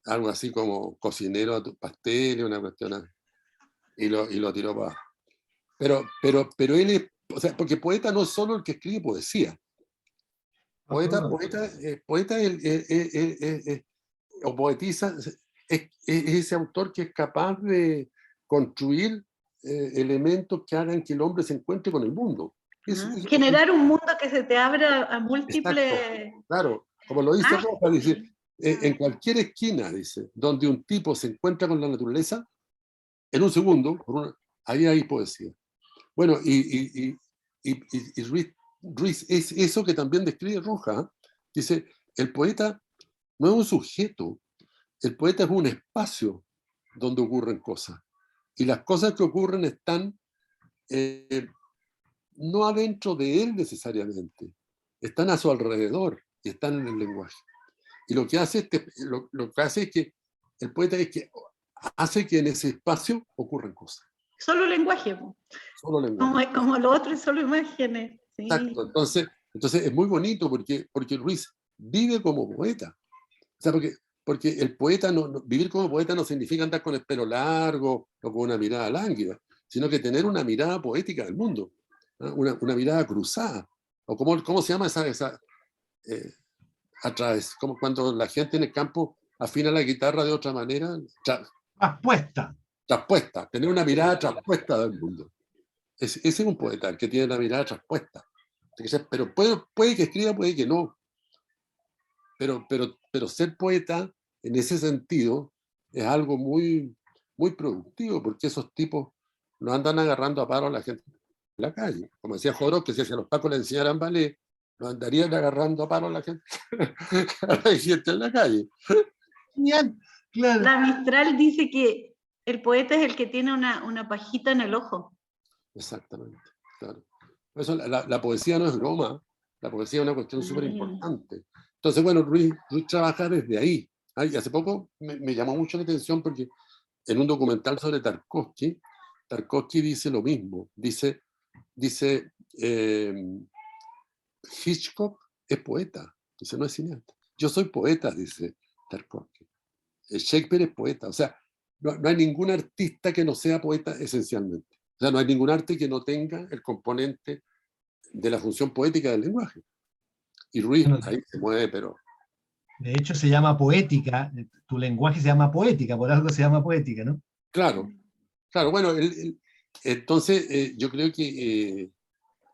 algo así como cocinero a tus pasteles, una cuestión así, y lo tiró para abajo. Pero él es, o sea, porque poeta no es solo el que escribe poesía. Poeta o poetiza es ese autor que es capaz de construir elementos que hagan que el hombre se encuentre con el mundo. Generar un mundo que se te abra a múltiples... Exacto, claro, como lo dice Roja, dice, en cualquier esquina, dice, donde un tipo se encuentra con la naturaleza, en un segundo, ahí hay poesía. Bueno, y Ruiz es eso que también describe Roja. Dice, el poeta no es un sujeto, el poeta es un espacio donde ocurren cosas. Y las cosas que ocurren están no adentro de él necesariamente, están a su alrededor y están en el lenguaje. Y lo que hace, lo que hace es que el poeta hace que en ese espacio ocurran cosas. Solo lenguaje. Solo lenguaje. Como lo otro es solo imágenes. Sí. Exacto. Entonces es muy bonito porque Ruiz vive como poeta. O sea, porque el poeta vivir como poeta no significa andar con el pelo largo o con una mirada lánguida, sino que tener una mirada poética del mundo, ¿no? Una mirada cruzada. O ¿cómo se llama esa a través? Como cuando la gente en el campo afina la guitarra de otra manera. Traspuesta. Tener una mirada traspuesta del mundo. Ese es un poeta, el que tiene la mirada traspuesta. Pero puede que escriba, puede que no. pero ser poeta en ese sentido es algo muy, muy productivo, porque esos tipos no andan agarrando a paro a la gente en la calle. Como decía Joró, que si a los pacos le enseñaran ballet, no andarían agarrando a paro a la gente, a la gente en la calle. Genial, claro. La Mistral dice que el poeta es el que tiene una pajita en el ojo. Exactamente, claro. Por eso la poesía no es broma, la poesía es una cuestión súper importante. Entonces, bueno, Ruiz trabaja desde ahí. Y hace poco me llamó mucho la atención porque en un documental sobre Tarkovsky dice lo mismo. Dice Hitchcock es poeta, dice, no es cineasta. Yo soy poeta, dice Tarkovsky. Shakespeare es poeta. O sea, no hay ningún artista que no sea poeta esencialmente. O sea, no hay ningún arte que no tenga el componente de la función poética del lenguaje. Y Ruiz ahí se mueve, pero... De hecho, se llama poética, tu lenguaje se llama poética, por algo se llama poética, ¿no? Claro, claro. Bueno, entonces yo creo que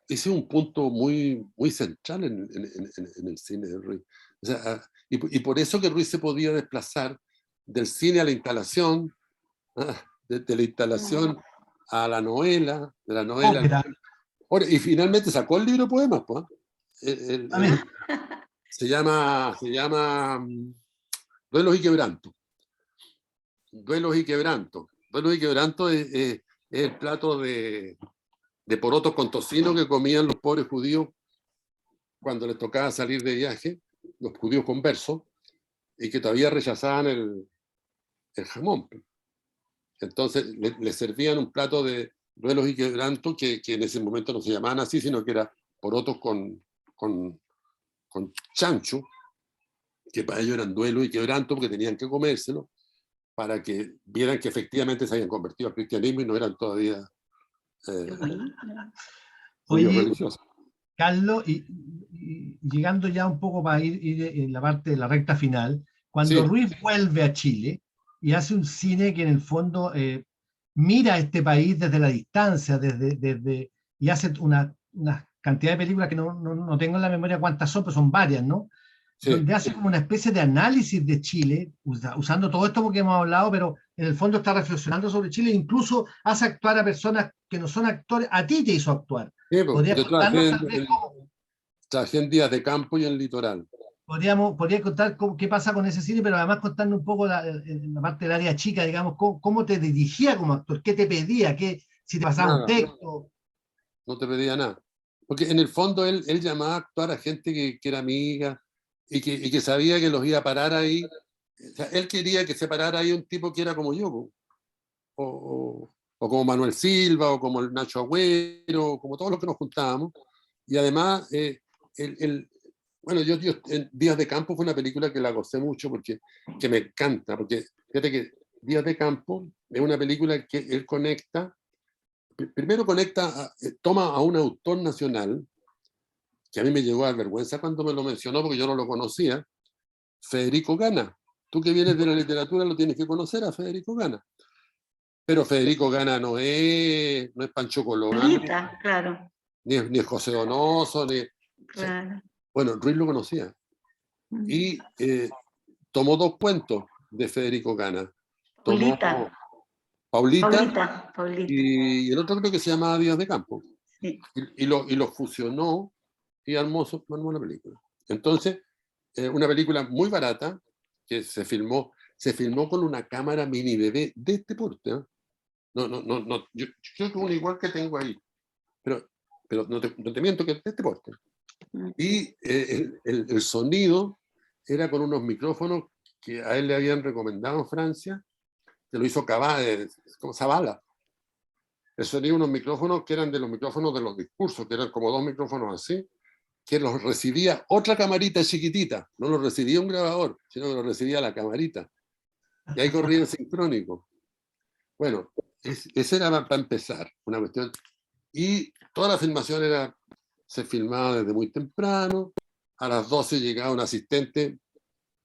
ese es un punto muy, muy central en el cine de Ruiz. O sea, y por eso que Ruiz se podía desplazar del cine a la instalación, de la instalación a la novela, de la novela. Y finalmente sacó el libro de poemas, pues. Se llama Duelos y Quebranto. Duelos y Quebranto. Duelos y Quebranto es el plato de porotos con tocino que comían los pobres judíos cuando les tocaba salir de viaje, los judíos conversos, y que todavía rechazaban el jamón. Entonces les servían un plato de duelos y quebranto que en ese momento no se llamaban así, sino que era porotos con chancho, que para ellos eran duelo y quebranto porque tenían que comérselo para que vieran que efectivamente se habían convertido al cristianismo y no eran todavía judíos religiosos. Carlos, y llegando ya un poco para ir en la parte de la recta final, cuando Sí. Ruiz vuelve a Chile y hace un cine que en el fondo mira a este país desde la distancia, y hace una cantidad de películas que no tengo en la memoria cuántas son, pero son varias, ¿no? Sí. Donde hace como una especie de análisis de Chile, usando todo esto que hemos hablado, pero en el fondo está reflexionando sobre Chile, incluso hace actuar a personas que no son actores, a ti te hizo actuar. Sí, ¿Podría yo contarnos tal vez cómo? trabajé en Días de Campo y en Litoral. Podría contar qué pasa con ese cine, pero además contarnos un poco la parte del área chica, digamos, cómo te dirigía como actor, qué te pedía, si te pasaba un texto. No te pedía nada. Porque en el fondo él llamaba a actuar a gente que era amiga y que sabía que los iba a parar ahí. O sea, él quería que se parara ahí un tipo que era como yo, o como Manuel Silva, o como el Nacho Agüero, como todos los que nos juntábamos. Y además, bueno, yo en Días de Campo fue una película que la gocé mucho porque que me encanta, porque fíjate que Días de Campo es una película que él conecta, primero toma a un autor nacional, que a mí me llegó a dar vergüenza cuando me lo mencionó porque yo no lo conocía, Federico Gana. Tú que vienes de la literatura lo tienes que conocer a Federico Gana. Pero Federico Gana no es Pancho Colón, claro. ni es José Donoso, Claro. Bueno, Ruiz lo conocía. Y tomó dos cuentos de Federico Gana. Tomó Paulita. Y el otro creo que se llamaba Días de Campo. Sí. Y lo fusionó y armó la película. Entonces, una película muy barata que se filmó con una cámara mini bebé de este porte. No, yo creo que una igual que tengo ahí, pero no te miento que es de este porte. Y el sonido era con unos micrófonos que a él le habían recomendado en Francia, que lo hizo como Zavala. El sonido, unos micrófonos que eran de los micrófonos de los discursos, que eran como dos micrófonos así, que los recibía otra camarita chiquitita, no los recibía un grabador, sino que los recibía la camarita. Y ahí corría el sincrónico. Bueno, ese era para empezar, una cuestión. Y toda la filmación se filmaba desde muy temprano. A las 12 llegaba un asistente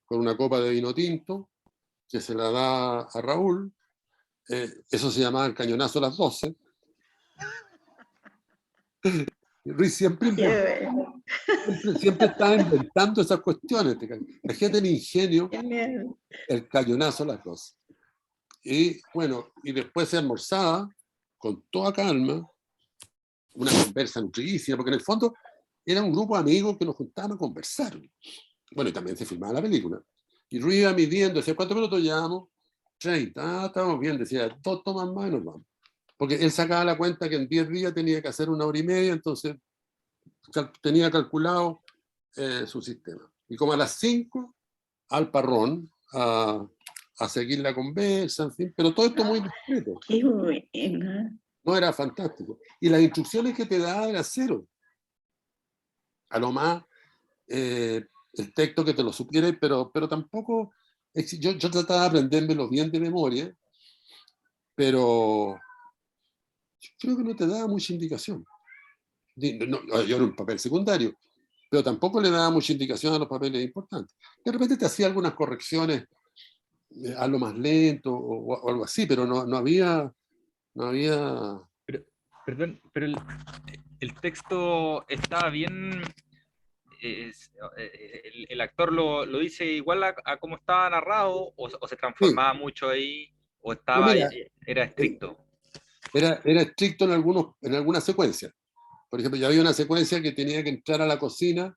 con una copa de vino tinto, que se la da a Raúl. Eso se llamaba el cañonazo a las 12. Ruiz siempre Siempre estaba inventando esas cuestiones. La gente del ingenio, Genial. el cañonazo, las cosas. Y bueno, y después se almorzaba con toda calma, una conversa nutridísima, porque en el fondo era un grupo de amigos que nos juntaban a conversar. Bueno, y también se filmaba la película. Y Ruiz iba midiendo, decía, ¿cuántos minutos llevamos? 30. Ah, estamos bien, decía, 2 tomas más y nos vamos. Porque él sacaba la cuenta que en 10 días tenía que hacer 1 hora y media, entonces tenía calculado su sistema. Y como a las 5, al parrón, a seguir la conversa, en fin, pero todo esto muy discreto. Qué buena. No, era fantástico. Y las instrucciones que te daba era cero. A lo más, el texto que te lo supiera, pero tampoco, yo trataba de aprendérmelo bien de memoria, pero creo que no te daba mucha indicación. Yo era un papel secundario, pero tampoco le daba mucha indicación a los papeles importantes. De repente te hacía algunas correcciones a lo más lento o algo así, pero no había... Perdón, pero el texto estaba bien. El actor lo dice igual a cómo estaba narrado, o se Sí. transformaba mucho ahí, o No, mira, era estricto. era estricto en algunas secuencias. Por ejemplo, ya había una secuencia que tenía que entrar a la cocina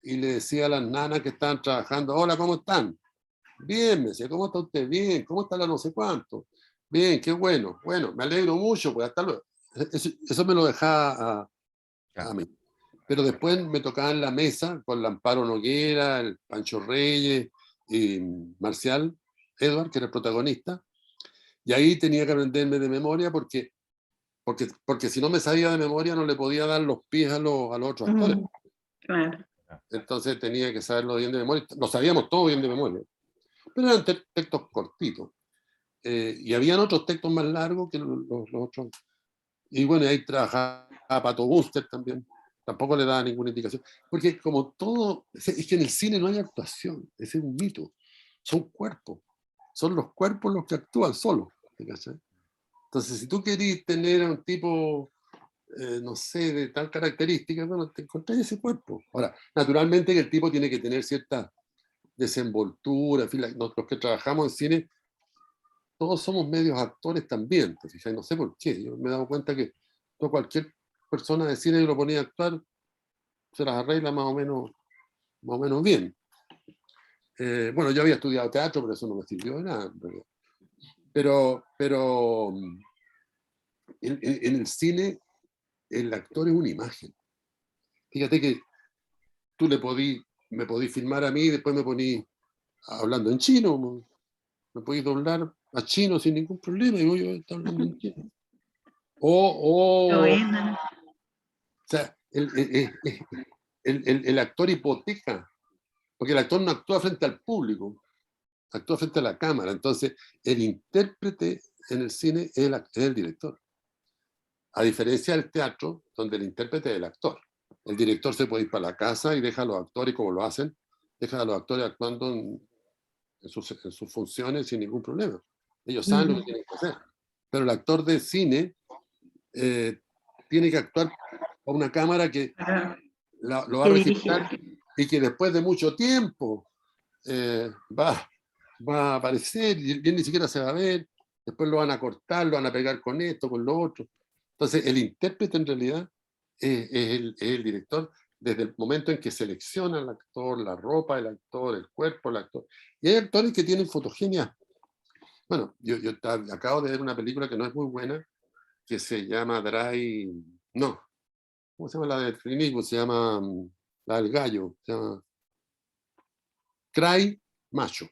y le decía a las nanas que estaban trabajando, hola, ¿cómo están? Bien, me decía, ¿cómo está usted? Bien, ¿cómo está la no sé cuánto? Bien, qué bueno. Bueno, me alegro mucho, pues hasta luego. Eso me lo dejaba a mí. Pero después me tocaba en la mesa con el Amparo Noguera, el Pancho Reyes y Marcial Edward, que era el protagonista, y ahí tenía que aprenderme de memoria porque si no me sabía de memoria no le podía dar los pies a los otros actores. Claro. Entonces tenía que saberlo bien de memoria. Lo sabíamos todo bien de memoria. Pero eran textos cortitos. Y habían otros textos más largos que los otros. Y bueno, ahí trabajaba Pato Buster también. Tampoco le daba ninguna indicación. Porque como todo, es que en el cine no hay actuación. Ese es un mito. Son cuerpos. Son los cuerpos los que actúan solos. Entonces, si tú querís tener a un tipo, no sé, de tal característica, bueno, te encontrás ese cuerpo. Ahora, naturalmente que el tipo tiene que tener cierta desenvoltura. En fin, los que trabajamos en cine, todos somos medios actores también. ¿Te fijas? No sé por qué. Yo me he dado cuenta que cualquier persona de cine que lo ponía a actuar se las arregla más o menos bien. Bueno, yo había estudiado teatro, pero eso no me sirvió de nada. Pero en el cine el actor es una imagen. Fíjate que tú me podís filmar a mí y después me ponís hablando en chino, me podís doblar a chino sin ningún problema y voy a estar hablando en chino. O sea, el actor hipoteca, porque el actor no actúa frente al público, actúa frente a la cámara. Entonces, el intérprete en el cine es el director. A diferencia del teatro, donde el intérprete es el actor. El director se puede ir para la casa y deja a los actores, como lo hacen, deja a los actores actuando en sus funciones sin ningún problema. Ellos saben lo que tienen que hacer. Pero el actor de cine tiene que actuar con una cámara que lo va a registrar y que después de mucho tiempo va a aparecer y bien ni siquiera se va a ver. Después lo van a cortar, lo van a pegar con esto, con lo otro. Entonces, el intérprete en realidad es el director desde el momento en que selecciona al actor, la ropa del actor, el cuerpo del actor. Y hay actores que tienen fotogenia. Bueno, yo acabo de ver una película que no es muy buena, que se llama No, ¿cómo se llama la de Clint Eastwood? Se llama la del gallo, se llama Cry Macho,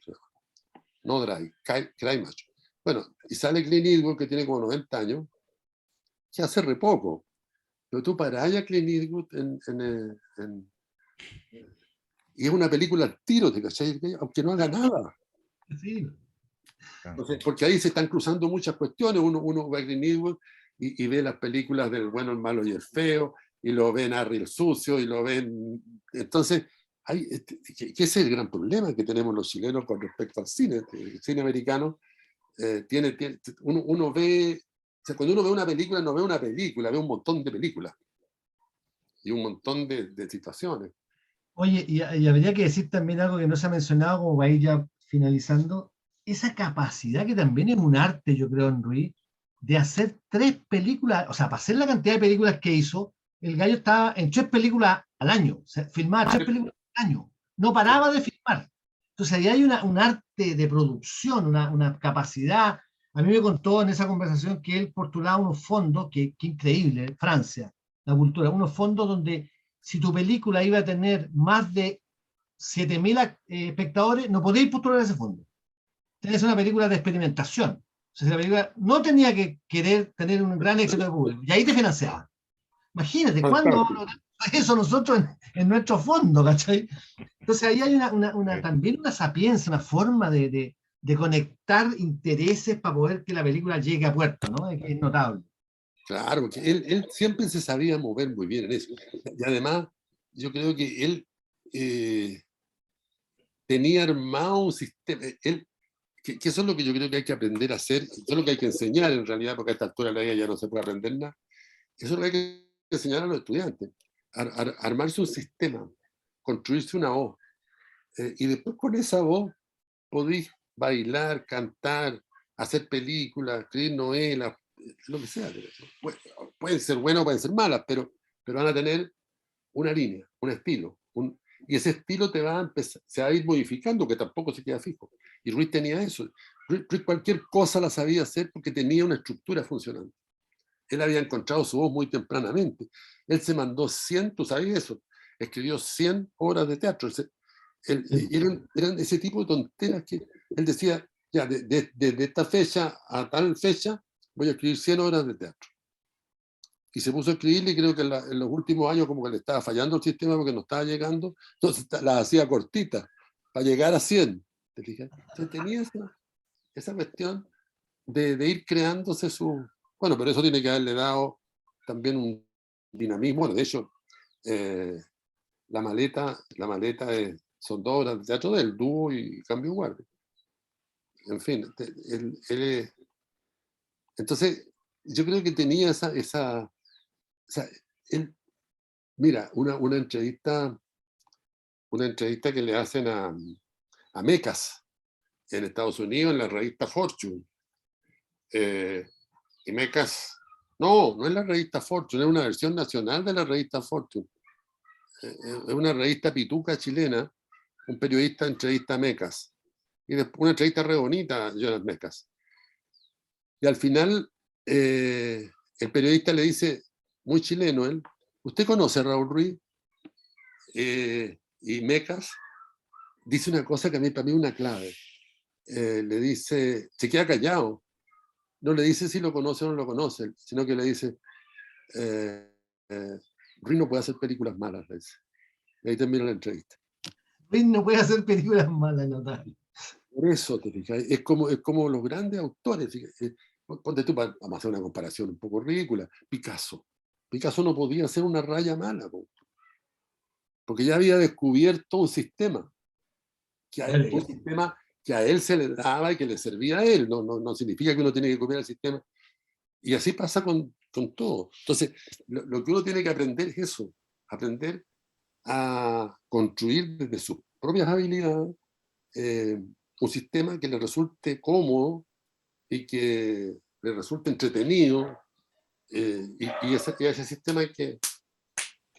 no Dry, Cry Macho. Bueno, y sale Clint Eastwood, que tiene como 90 años, que hace re poco. Pero tú parás a Clint Eastwood y es una película al tiro, ¿te cachai? Aunque no haga nada. Sí. Entonces, porque ahí se están cruzando muchas cuestiones. Uno ve a Clint Eastwood y ve las películas del bueno, el malo y el feo, y lo ven a Harry el sucio, y lo ven... Entonces, que ese es el gran problema que tenemos los chilenos con respecto al cine. El cine americano uno ve... O sea, cuando uno ve una película, no ve una película, ve un montón de películas. y un montón de situaciones. Oye, y habría que decir también algo que no se ha mencionado, como para ir ya finalizando, esa capacidad que también es un arte, yo creo, en Ruiz, de hacer 3 películas, o sea, para hacer la cantidad de películas que hizo, el gallo estaba en 3 películas al año, o sea, filmaba 3 películas al año, no paraba de filmar. Entonces ahí hay un arte de producción, una capacidad. A mí me contó en esa conversación que él postulaba unos fondos, que increíble, Francia, la cultura, unos fondos donde si tu película iba a tener más de 7.000 espectadores, no podíais postular ese fondo. Tenés una película de experimentación. O sea, si la película no tenía que querer tener un gran éxito de público, y ahí te financiaban. Imagínate, ¿cuándo eso nosotros en nuestro fondo, ¿cachai? Entonces ahí hay también una sapiencia, una forma de conectar intereses para poder que la película llegue a puerto, ¿no? Es notable. Claro, porque él siempre se sabía mover muy bien en eso. Y además, yo creo que él tenía armado un sistema. Que eso es lo que yo creo que hay que aprender a hacer, eso es lo que hay que enseñar en realidad, porque a esta altura de la vida ya no se puede aprender nada. Eso es lo que hay que enseñar a los estudiantes. Armarse un sistema, construirse una voz. Y después con esa voz podéis bailar, cantar, hacer películas, escribir novelas, lo que sea. Pueden ser buenas o pueden ser malas, pero van a tener una línea, un estilo. Y ese estilo se va a ir modificando, que tampoco se queda fijo. Y Ruiz tenía eso. Ruiz cualquier cosa la sabía hacer porque tenía una estructura funcionante. Él había encontrado su voz muy tempranamente. Él se mandó 100, ¿tú sabes eso? Escribió 100 obras de teatro. Eran ese tipo de tonteras que él decía, ya, desde esta fecha a tal fecha voy a escribir 100 obras de teatro. Y se puso a escribirle y creo que en los últimos años como que le estaba fallando el sistema porque no estaba llegando, entonces las hacía cortitas para llegar a 100. ¿Te fijas? Entonces tenía esa cuestión de ir creándose su... Bueno, pero eso tiene que haberle dado también un dinamismo. Bueno, de hecho, la maleta son 2 obras de teatro del dúo y Cambio Guardia. En fin, entonces yo creo que tenía esa mira, una entrevista que le hacen a Mecas en Estados Unidos en la revista Fortune. Y Mecas, no es la revista Fortune, es una versión nacional de la revista Fortune. Es una revista pituca chilena, un periodista entrevista a Mecas. Y después una entrevista re bonita a Jonas Mecas. Y al final, el periodista le dice, muy chileno él, ¿usted conoce a Raúl Ruiz? Y Mecas dice una cosa que para mí es una clave. Le dice, se queda callado. No le dice si lo conoce o no lo conoce, sino que le dice, Ruiz no puede hacer películas malas, le dice. Y ahí termina la entrevista. Ruiz no puede hacer películas malas, notable. Por eso, te fijas, es como los grandes autores. Ponte tú, vamos a hacer una comparación un poco ridícula. Picasso no podía hacer una raya mala, porque ya había descubierto un sistema que a él se le daba y que le servía a él. No significa que uno tiene que copiar el sistema. Y así pasa con todo. Entonces, lo que uno tiene que aprender es eso, aprender a construir desde sus propias habilidades un sistema que le resulte cómodo y que le resulte entretenido, y ese sistema hay que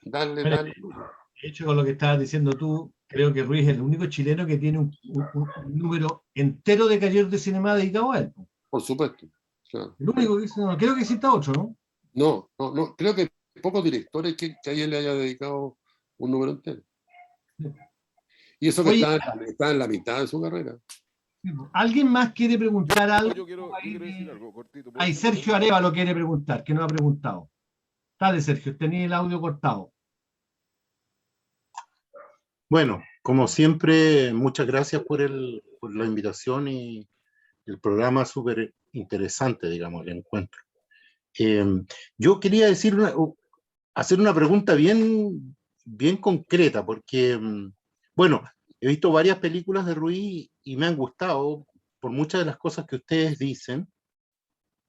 darle. De hecho, con lo que estabas diciendo tú, creo que Ruiz es el único chileno que tiene un número entero de cayeros de cinema dedicado a él. Por supuesto. Claro. El único que dice, no, creo que exista otro, ¿no? No, creo que pocos directores que a él le haya dedicado un número entero. Y eso que está en la mitad de su carrera. ¿Alguien más quiere preguntar algo? Yo quiero decir algo cortito. Ahí Sergio Arevalo quiere preguntar, que no ha preguntado. Dale, Sergio, tenía el audio cortado. Bueno, como siempre, muchas gracias por la invitación y el programa súper interesante, digamos, el encuentro. Yo quería hacer una pregunta bien concreta, porque, bueno, he visto varias películas de Ruiz y me han gustado por muchas de las cosas que ustedes dicen,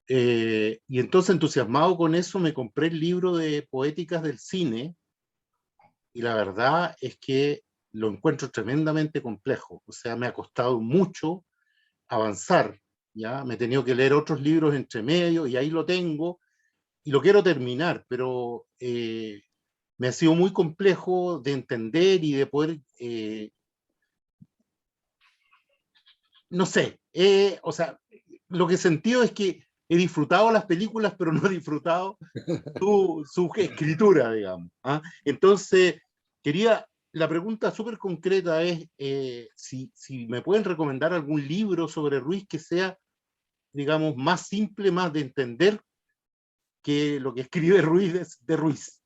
y entonces entusiasmado con eso me compré el libro de Poéticas del Cine y la verdad es que lo encuentro tremendamente complejo. O sea, me ha costado mucho avanzar, ¿ya? Me he tenido que leer otros libros entre medio y ahí lo tengo y lo quiero terminar, pero me ha sido muy complejo de entender y de poder, no sé, o sea, lo que he sentido es que he disfrutado las películas, pero no he disfrutado su escritura, digamos. ¿Ah? Entonces, la pregunta súper concreta es si me pueden recomendar algún libro sobre Ruiz que sea, digamos, más simple, más de entender que lo que escribe Ruiz de Ruiz.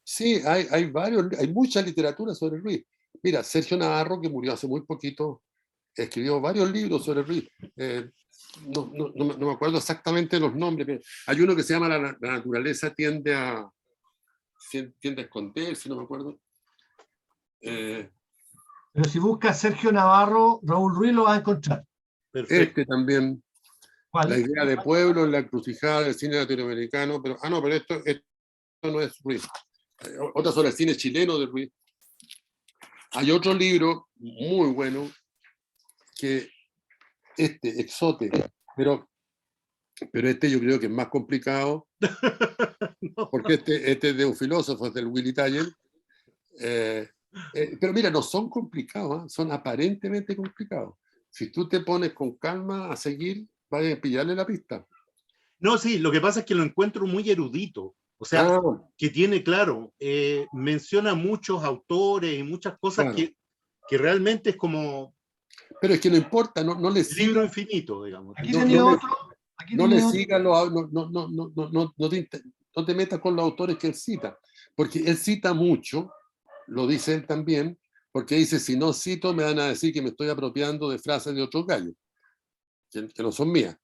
Sí, hay mucha literatura sobre Ruiz. Mira, Sergio Navarro, que murió hace muy poquito, escribió varios libros sobre Ruiz. No me acuerdo exactamente los nombres, pero hay uno que se llama La naturaleza tiende a esconderse, no me acuerdo. Pero si buscas Sergio Navarro, Raúl Ruiz lo vas a encontrar. Perfecto. Este también, ¿Cuál? La idea de pueblo en la encrucijada del cine latinoamericano, pero esto no es Ruiz. Otra sobre el cine chileno de Ruiz. Hay otro libro muy bueno que Exote, pero este yo creo que es más complicado, porque este es de un filósofo, es del Willy Taller. Pero mira, no son complicados, ¿eh? Son aparentemente complicados. Si tú te pones con calma a seguir, vas a pillarle la pista. No, sí, lo que pasa es que lo encuentro muy erudito. O sea, que tiene, claro, menciona muchos autores y muchas cosas claro. que realmente es como pero es que no importa, no le siga, libro infinito, digamos. Aquí no, tenía no le, otro. Aquí no le tenía otro. siga no te metas con los autores que él cita, porque él cita mucho, lo dice él también, porque dice, si no cito me van a decir que me estoy apropiando de frases de otros gallos, que no son mías,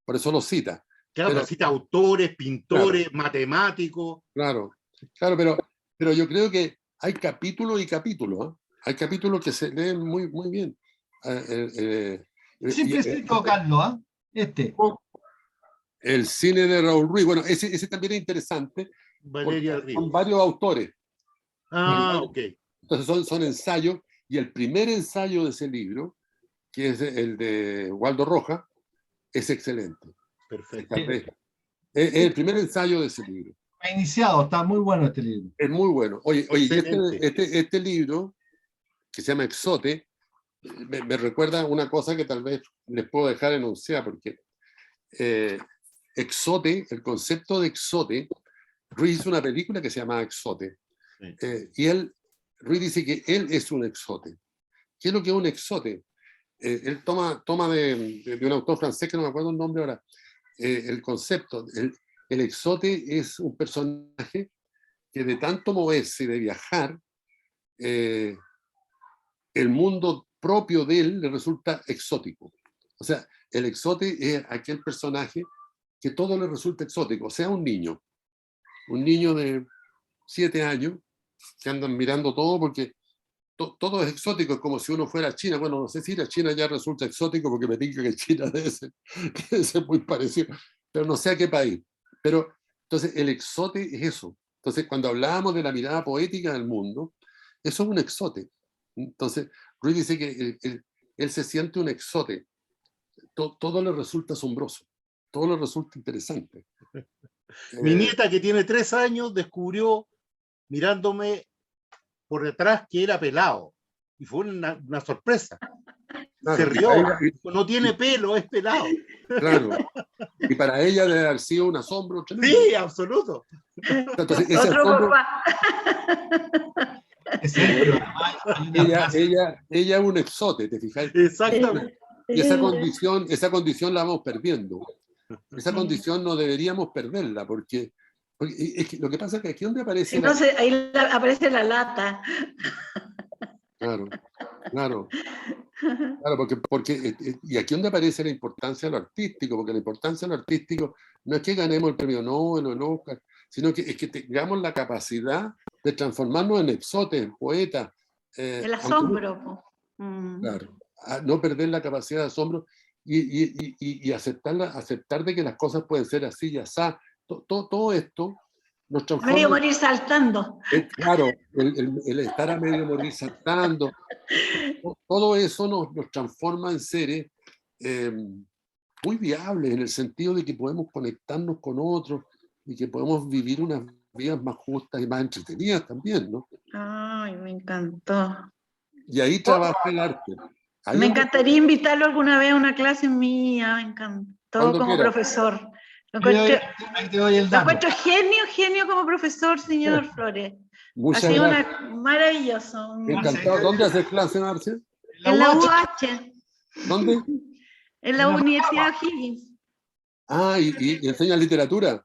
por eso lo cita. Claro, pero cita autores, pintores, claro, matemáticos. Claro, pero yo creo que hay capítulos y capítulos, ¿eh? Hay capítulos que se leen muy, muy bien. Simplecito, Carlos, ¿ah? El cine de Raúl Ruiz, bueno, ese también es interesante, Valeria porque Ríos. son varios autores. Ok. Entonces son ensayos, y el primer ensayo de ese libro, que es el de Waldo Roja, es excelente. Perfecto. Es el primer ensayo de ese libro. Ha iniciado, está muy bueno este libro. Es muy bueno. Oye, Excelente. este libro, que se llama Exote, me recuerda una cosa que tal vez les puedo dejar enunciar, porque Exote, el concepto de Exote, Ruiz hizo una película que se llama Exote, y Ruiz dice que él es un exote. ¿Qué es lo que es un exote? Él toma de un autor francés que no me acuerdo el nombre ahora, el concepto. El exote es un personaje que de tanto moverse y de viajar, el mundo propio de él le resulta exótico. O sea, el exote es aquel personaje que todo le resulta exótico. O sea, un niño de 7 años que andan mirando todo porque todo es exótico, es como si uno fuera a China. Bueno, no sé si ir a China ya resulta exótico porque me diga que China debe ser muy parecido, pero no sé a qué país. Pero entonces el exote es eso. Entonces cuando hablábamos de la mirada poética del mundo, eso es un exote. Entonces Ruiz dice que él se siente un exote. Todo le resulta asombroso, todo le resulta interesante. Mi nieta, que tiene 3 años, descubrió mirándome por detrás que era pelado. Y fue una sorpresa. Claro, se rió. No tiene pelo, es pelado. Claro. Y para ella debe haber sido un asombro tremendo. Sí, absoluto. Entonces, ese Otro asombro, papá. Es él, pero hay una frase. ella es un exote, ¿te fijas? Exactamente. Y esa condición la vamos perdiendo. Esa condición no deberíamos perderla, porque es que lo que pasa es que aquí donde aparece... Entonces ahí aparece la lata. Claro, porque y aquí donde aparece la importancia de lo artístico, porque la importancia de lo artístico no es que ganemos el premio Nobel o el Oscar, sino que es que tengamos la capacidad de transformarnos en exotes, en poetas. El asombro. Claro, no perder la capacidad de asombro y aceptar de que las cosas pueden ser así y así. Todo esto nos transforma. Medio morir saltando. Claro, el estar a medio morir saltando, todo eso nos transforma en seres muy viables, en el sentido de que podemos conectarnos con otros y que podemos vivir unas vidas más justas y más entretenidas también, ¿no? Ay, me encantó. Y ahí trabaja el arte. Ahí Me es donde- encantaría invitarlo alguna vez a una clase mía, me encantó Cuando como quiera. profesor. Lo Ahí te doy el dato. encuentro genio como profesor, señor Flores. Ha Muchas sido gracias. maravilloso. Encantado. ¿Dónde haces clase, Marcia? En la UH, ¿Dónde? en la Universidad O'Higgins. Ah, y enseñas literatura.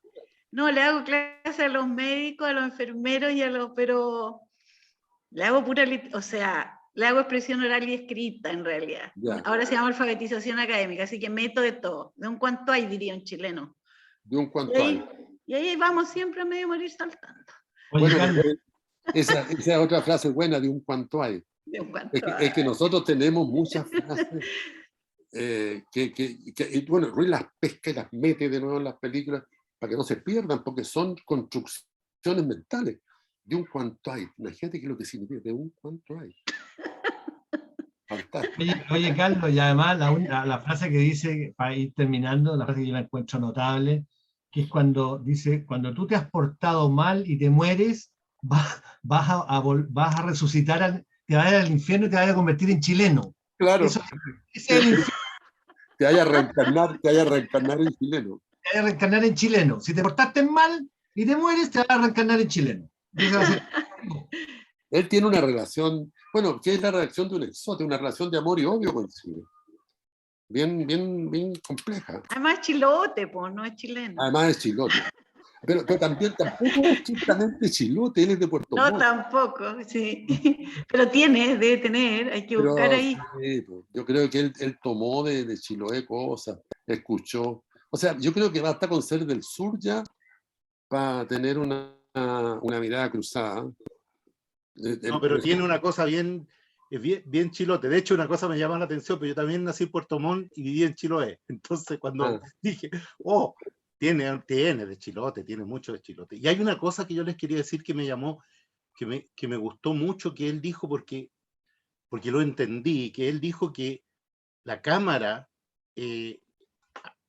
No, le hago clases a los médicos, a los enfermeros y a los, pero le hago o sea, le hago expresión oral y escrita en realidad. Ya. Ahora se llama alfabetización académica, así que meto de todo, de un cuanto hay, diría un chileno. De un cuanto hay. Y ahí vamos siempre a medio morir saltando. Oye, Bueno, Carlos, esa es otra frase buena, de un cuanto hay. De un cuanto Es que nosotros tenemos muchas frases y bueno, Ruiz las pesca y las mete de nuevo en las películas para que no se pierdan, porque son construcciones mentales. De un cuanto hay. Imagínate qué es lo que significa de un cuanto hay. Fantástico. Oye, Carlos, y además la frase que dice, para ir terminando, la frase que yo la encuentro notable, que es cuando dice, cuando tú te has portado mal y te mueres, vas a resucitar, te vas a ir al infierno y te vas a convertir en chileno. Claro, Ese es el infierno, te vaya a reencarnar en chileno. te vas a reencarnar en chileno. Si te portaste mal y te mueres, te vas a reencarnar en chileno. Ese va a ser- Él tiene una relación, bueno, que es la relación de un exote, una relación de amor y odio con Chile. Bien compleja. Además chilote, pues, no es chileno. Además es chilote. Pero tampoco es estrictamente chilote, él es de Puerto No, Montt. tampoco, sí. Pero debe tener, hay que Pero, buscar ahí. sí, pues, yo creo que él tomó de Chiloé cosas, escuchó. O sea, yo creo que basta con ser del sur ya para tener una mirada cruzada. No, pero tiene una cosa bien chilote. De hecho, una cosa me llama la atención, pero yo también nací en Puerto Montt y viví en Chiloé. Entonces, cuando dije, oh, tiene de chilote, tiene mucho de chilote. Y hay una cosa que yo les quería decir que me llamó, que me gustó mucho, que él dijo, porque lo entendí, que él dijo que la cámara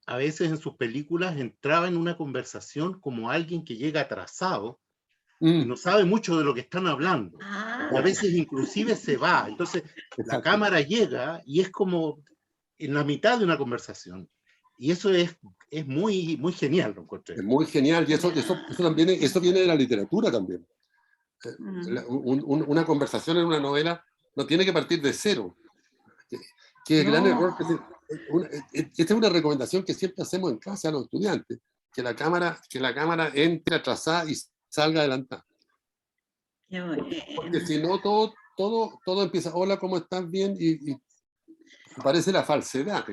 a veces en sus películas entraba en una conversación como alguien que llega atrasado y no sabe mucho de lo que están hablando. Ah, Y a veces inclusive se va. Entonces la cámara llega y es como en la mitad de una conversación. Y eso es muy genial, lo encontré. Es muy genial, y eso también eso viene de la literatura también. Una conversación en una novela no tiene que partir de cero. Que el gran error esta es una recomendación que siempre hacemos en clase a los estudiantes, que la cámara entre atrasada y salga adelantada. qué bueno. Porque si no, todo empieza, hola, ¿cómo estás? Bien, y aparece la falsedad.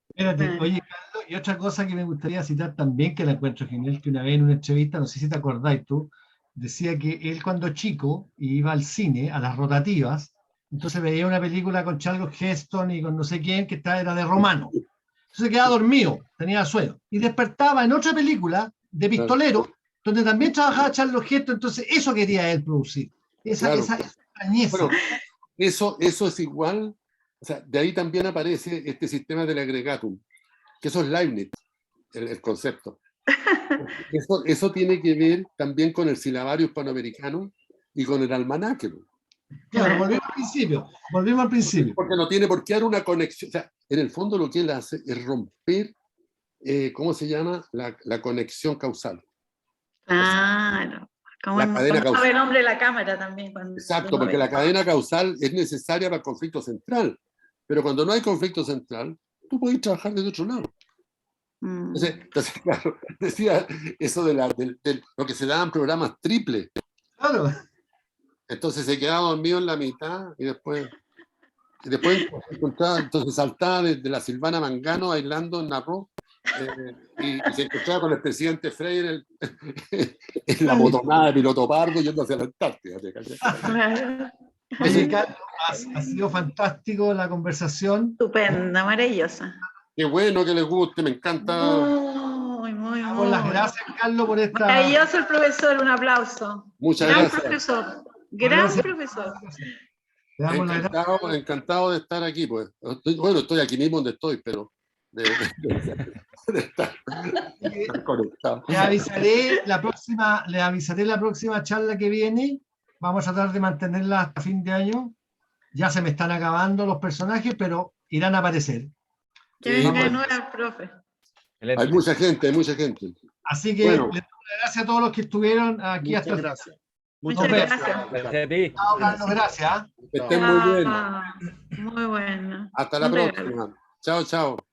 Espérate, oye, Carlos, y otra cosa que me gustaría citar también, que la encuentro genial, que una vez en una entrevista, no sé si te acordáis tú, decía que él cuando chico iba al cine, a las rotativas, entonces veía una película con Charles Heston y con no sé quién, que era de romano. Entonces quedaba dormido, tenía sueño, y despertaba en otra película de pistolero, donde también trabajaba Charles Heston, entonces eso quería él producir, esa extrañeza. Bueno, eso es igual, o sea, de ahí también aparece este sistema del agregatum, que eso es Leibniz, el concepto. Eso tiene que ver también con el silabario hispanoamericano y con el almanaque. Claro, volvimos al principio. Porque no tiene por qué haber una conexión. O sea, en el fondo lo que él hace es romper, ¿cómo se llama? La conexión causal. Claro. Como La cadena cuando causal. el hombre de la cámara también. Exacto, porque la cadena causal es necesaria para el conflicto central. Pero cuando no hay conflicto central, tú puedes trabajar desde otro lado. Entonces claro, decía eso de lo que se daban programas triples. Claro. Entonces se quedaba dormido en la mitad y después encontraba, entonces saltaba desde la Silvana Mangano bailando en arroz y se encontraba con el presidente Freire en la botonada de Piloto Pardo yendo hacia la Antártida. Claro. Oye, Carlos, ha sido fantástico la conversación. Estupenda, maravillosa. Qué bueno que les guste, me encanta. Muy muy, Damos las muy. gracias, Carlos, por esta... Maravilloso el profesor, un aplauso. Muchas Gran gracias. profesor, gran Gracias. profesor. Le damos las gracias. Encantado de estar aquí, pues. Bueno, estoy aquí mismo donde estoy, pero de estar conectado. Les avisaré la próxima charla que viene. Vamos a tratar de mantenerla hasta fin de año. Ya se me están acabando los personajes, pero irán a aparecer. Que Sí, venga de pues. nuevo el profe. Excelente. Hay mucha gente, hay mucha gente. Así que Bueno. les doy las gracias a todos los que estuvieron aquí hasta Muchas el final. gracias. Muchas gracias. Gracias a ti. Chao, Carlos, gracias. Que estén muy bien. Ah, muy bueno. Hasta la Un regalo. próxima. Chao, chao.